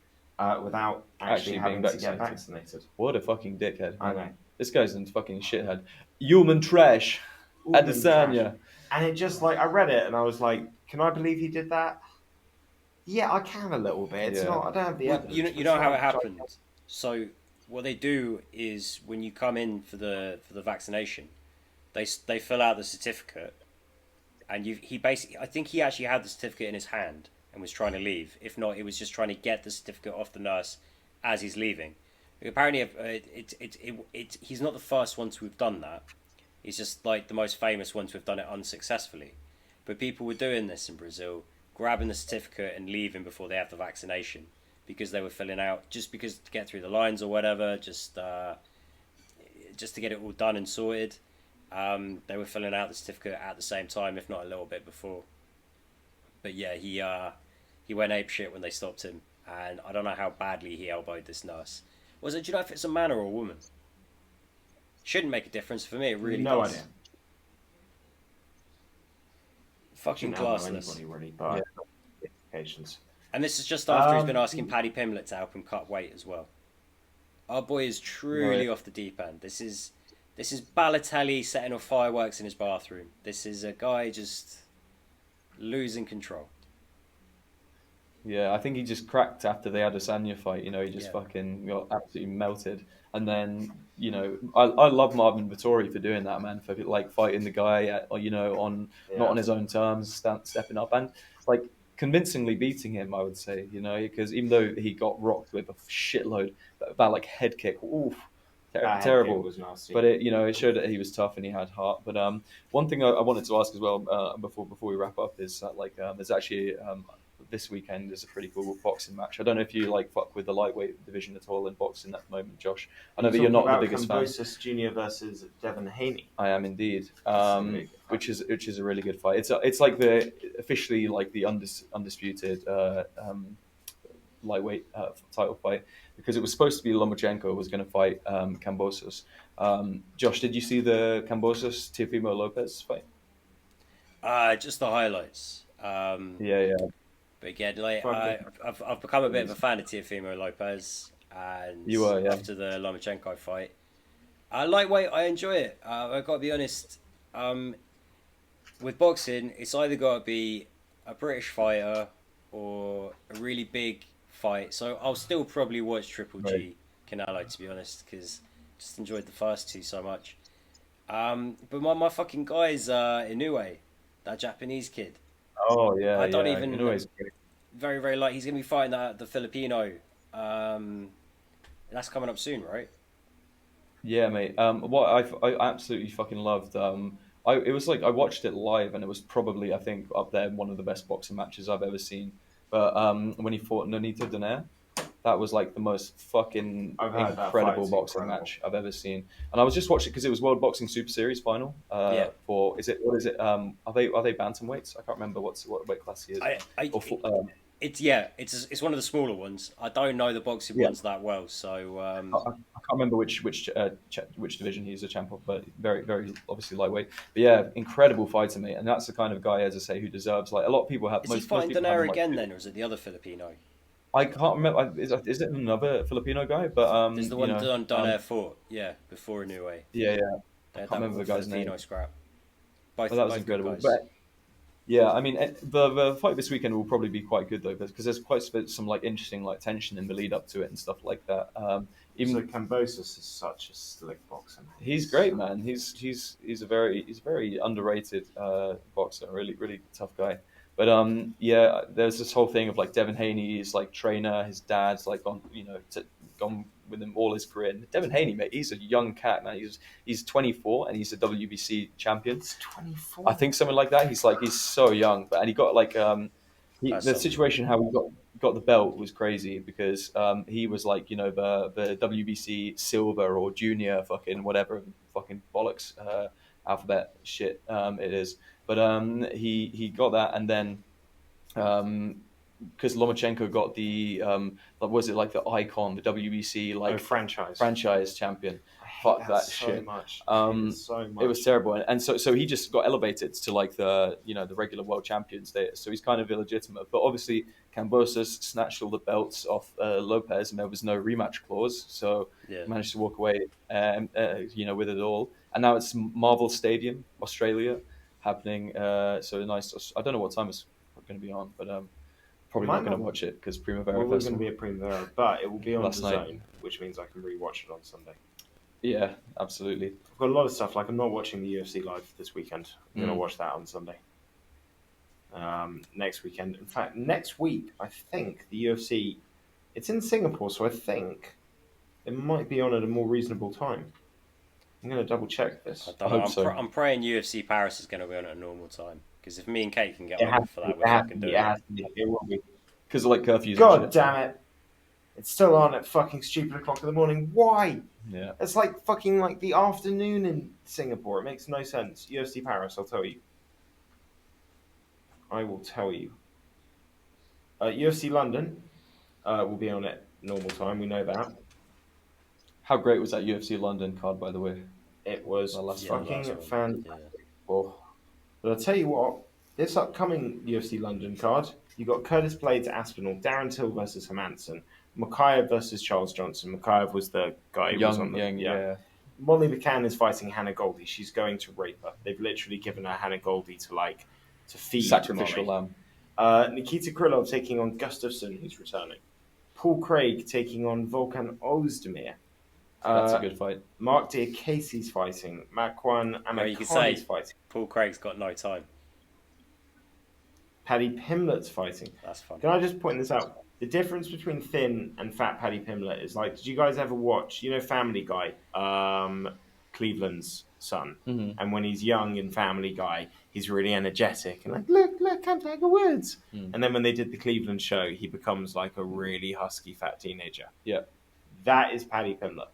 without actually having being to get vaccinated. What a fucking dickhead! I know. This guy's a fucking shithead. Human trash. Adesanya. And it just like I read it and I was like, can I believe he did that? Yeah, I can a little bit. It's Yeah. not. I don't have the Well, evidence. you know how it happened. So what they do is when you come in for the vaccination, they fill out the certificate, and he basically, I think he actually had the certificate in his hand and was trying to leave. If not, he was just trying to get the certificate off the nurse as he's leaving. Apparently, he's not the first one to have done that. He's just like the most famous one to have done it unsuccessfully. But people were doing this in Brazil grabbing the certificate and leaving before they have the vaccination because they were filling out just because to get through the lines or whatever, just to get it all done and sorted. They were filling out the certificate at the same time, if not a little bit before. But yeah, he went apeshit when they stopped him, and I don't know how badly he elbowed this nurse. Was it? Do you know if it's a man or a woman? Shouldn't make a difference for me. It really No does. idea. Fucking Shouldn't know classless. anybody really, but implications. And this is just after he's been asking Paddy Pimblett to help him cut weight as well. Our boy is truly off the deep end. This is Balotelli setting off fireworks in his bathroom. This is a guy just losing control. Yeah, I think he just cracked after the Adesanya fight. You know, he just fucking got absolutely melted. And then, you know, I love Marvin Vettori for doing that, man, for like fighting the guy, you know, on not on his own terms, stepping up and like convincingly beating him. I would say, you know, because even though he got rocked with a shitload, that like head kick, oof, terrible. Was nasty. But it, you know, it showed that he was tough and he had heart. But one thing I wanted to ask as well before we wrap up is that like there's actually this weekend is a pretty cool boxing match. I don't know if you like fuck with the lightweight division at all in boxing at the moment, Josh. I know that you're not the biggest fan. Kambosos Jr. versus Devin Haney. I am indeed, which is a really good fight. It's like the officially like the undisputed lightweight title fight because it was supposed to be Lomachenko was going to fight Kambosos. Josh, did you see the Kambosos Teofimo Lopez fight? Just the highlights. Yeah. But again, like I've become a bit of a fan of Teofimo Lopez, and you were, yeah. After the Lomachenko fight, lightweight, I enjoy it. I've got to be honest. With boxing, it's either got to be a British fighter or a really big fight. So I'll still probably watch Triple G Canelo, to be honest, because just enjoyed the first two so much. But my fucking guy is Inoue, that Japanese kid. Oh yeah, I don't yeah. even very very like he's gonna be fighting the Filipino. That's coming up soon, right? Yeah, mate. What I absolutely fucking loved. It was like I watched it live, and it was probably I think up there one of the best boxing matches I've ever seen. But when he fought Nonito Donaire, that was like the most fucking incredible boxing match I've ever seen. And I was just watching because it was World Boxing Super Series final. For what is it? Are they bantamweights? I can't remember what weight class he is. It's one of the smaller ones. I don't know the boxing ones that well, so I can't remember which division he's a champ of, but very very obviously lightweight. But yeah, incredible fighter, mate, and that's the kind of guy, as I say, who deserves like a lot of people have. Is he fighting Donaire again then, or is it the other Filipino? I can't remember. Is it another Filipino guy? But there's the one Donaire fought, before Inoue. Yeah. I can't remember the guy's name. Scrap. That was incredible. But yeah, I mean, the fight this weekend will probably be quite good though, because there's quite some like interesting like tension in the lead up to it and stuff like that. So Kambosos is such a slick boxer. He's great, man. He's a very underrated boxer. Really really tough guy. But there's this whole thing of like Devin Haney's like trainer, his dad's like gone with him all his career. And Devin Haney, mate, he's a young cat, man. He's 24 and he's a WBC champion. He's 24. I think something like that. He's so young, and he got like the situation how he got the belt was crazy because he was like the WBC silver or junior fucking whatever fucking bollocks alphabet shit it is. But he got that, and then because Lomachenko got the was it like the icon, the WBC like franchise champion. Fuck that shit. Much. It was terrible, and so he just got elevated to like the the regular world champions there. So he's kind of illegitimate, but obviously Kambosos snatched all the belts off Lopez, and there was no rematch clause, so he managed to walk away, with it all. And now it's Marvel Stadium, Australia, happening. So nice. I don't know what time it's going to be on, but probably not going to watch it because Primavera. Well, we're going to be at Primavera, but it will be on the Zone, night, which means I can rewatch it on Sunday. Yeah, absolutely. I've got a lot of stuff. Like I'm not watching the UFC live this weekend. I'm going to watch that on Sunday. Next weekend. In fact, next week, I think the UFC. It's in Singapore, so I think it might be on at a more reasonable time. I'm going to double check this. I'm praying UFC Paris is going to be on at a normal time. Because if me and Kate can get It has over for to be. that, It we're has to fucking be. doing It it. has to be. It will be. Because of like curfews and God shit. damn it! It's still on at fucking stupid o'clock in the morning. Why? Yeah. It's like fucking like the afternoon in Singapore. It makes no sense. UFC Paris, I'll tell you. I will tell you. UFC London will be on at normal time. We know that. How great was that UFC London card, by the way? It was That last Yeah, one. the last fucking one. fantastic. Yeah. But I'll tell you what, this upcoming UFC London card, you got Curtis Blades Aspinall, Darren Till versus Hermanson, Makayev versus Charles Johnson. Makayev was the guy who was on the Yeah. Molly McCann is fighting Hannah Goldie. She's going to rape her. They've literally given her Hannah Goldie to feed Sacrificial Molly. lamb. Nikita Krylov taking on Gustafsson, who's returning. Paul Craig taking on Volkan Ozdemir. That's a good fight. Mark Diakasey's fighting. Makwan Well, you could Amakani's say fighting. Paul Craig's got no time. Paddy Pimlet's fighting. That's funny. Can I just point this out? The difference between thin and fat Paddy Pimlet is like, did you guys ever watch, Family Guy, Cleveland's son? Mm-hmm. And when he's young in Family Guy, he's really energetic and like, look, can't take a words. And then when they did the Cleveland show, he becomes like a really husky fat teenager. Yeah. That is Paddy Pimlet.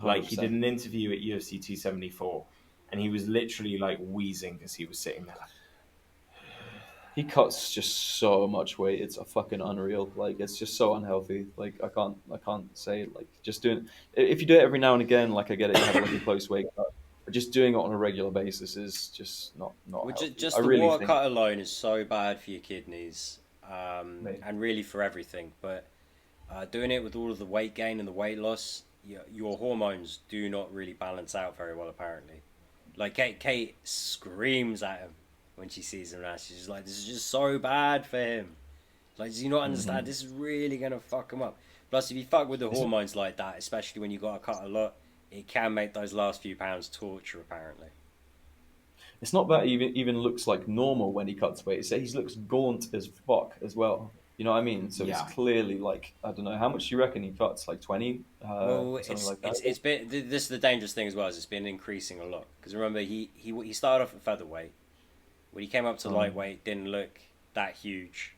Like, 100%. he did an interview at UFC 274, and he was literally like wheezing because he was sitting there like, He cuts just so much weight. It's a fucking unreal. Like, it's just so unhealthy. Like, I can't say, like, just doing, if you do it every now and again, like, I get it, you have like a close weight cut, but just doing it on a regular basis is just not Well, healthy. just I the really water think, cut alone is so bad for your kidneys, Mate. and really for everything. But doing it with all of the weight gain and the weight loss, your hormones do not really balance out very well, apparently. Like, Kate screams at him when she sees him now. She's just like, this is just so bad for him. Like, does he not understand? This is really going to fuck him up. Plus, if you fuck with the hormones like that, especially when you got to cut a lot, it can make those last few pounds torture, apparently. it's not that he even looks like normal when he cuts weight. It's that he looks gaunt as fuck as well. You know what I mean? So Yeah. it's clearly like, I don't know, how much do you reckon he cuts? Like 20? Well, Something like that? it's been, this is the dangerous thing as well, is it's been increasing a lot. Because remember, he started off at featherweight. When he came up to lightweight, didn't look that huge,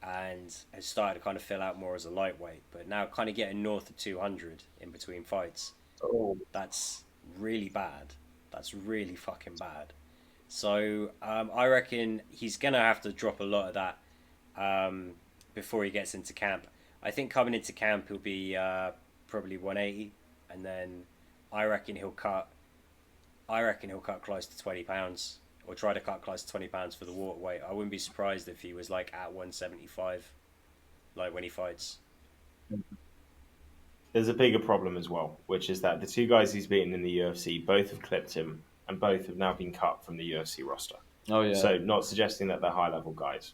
and has started to kind of fill out more as a lightweight. But now kind of getting north of 200 in between fights. oh, That's really bad. That's really fucking bad. So I reckon he's going to have to drop a lot of that before he gets into camp. I think coming into camp he'll be probably 180, and then I reckon he'll cut close to 20 pounds, or try to cut close to 20 pounds for the water weight. I wouldn't be surprised if he was like at 175, like when he fights. there's a bigger problem as well, which is that the two guys he's beaten in the UFC both have clipped him, and both have now been cut from the UFC roster. Oh, yeah. So, not suggesting that they're high level guys.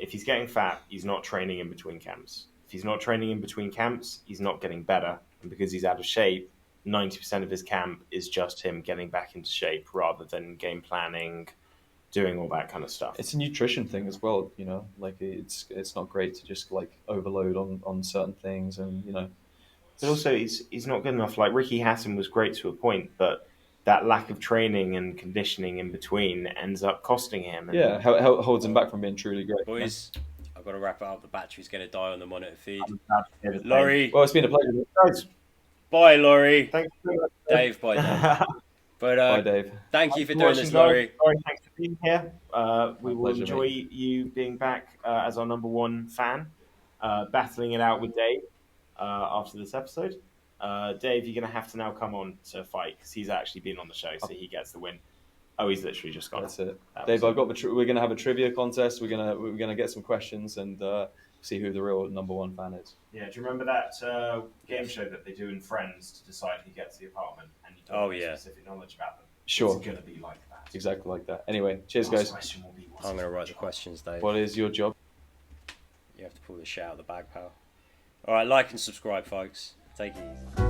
If he's getting fat, he's not training in between camps. If he's not training in between camps, he's not getting better. And because he's out of shape, 90% of his camp is just him getting back into shape rather than game planning, doing all that kind of stuff. It's a nutrition thing as well, you know. Like, it's not great to just like overload on certain things, and you know. But also, he's not good enough. Like, Ricky Hatton was great to a point, but that lack of training and conditioning in between ends up costing him. And Yeah, how holds him back from being truly great. Boys, I've got to wrap it up. The battery's going to die on the monitor feed. I'm proud to say the same. Laurie, Well, it's been a pleasure. Guys, bye, Laurie. thanks very much. Dave, bye, Dave. But Bye, Dave. thank you for Thanks doing watching, this, guys. Laurie. Laurie, thanks for being here. We will pleasure, enjoy you being back as our number one fan, battling it out with Dave after this episode. Dave, you're going to have to now come on to fight because he's actually been on the show, so he gets the win. Oh, he's literally just gone. That's it, That Dave. was I've got we're gonna have a trivia contest. We're gonna get some questions and see who the real number one fan is. Yeah, do you remember that game show that they do in Friends to decide who gets the apartment, and you don't Oh, have yeah. specific knowledge about them? Sure, It's going to be like that. exactly like that. Anyway, cheers, Last guys. question will be, what's I'm going to your write the job? questions, Dave. What is your job? You have to pull the shit out of the bag, pal. All right, like and subscribe, folks. Take it easy.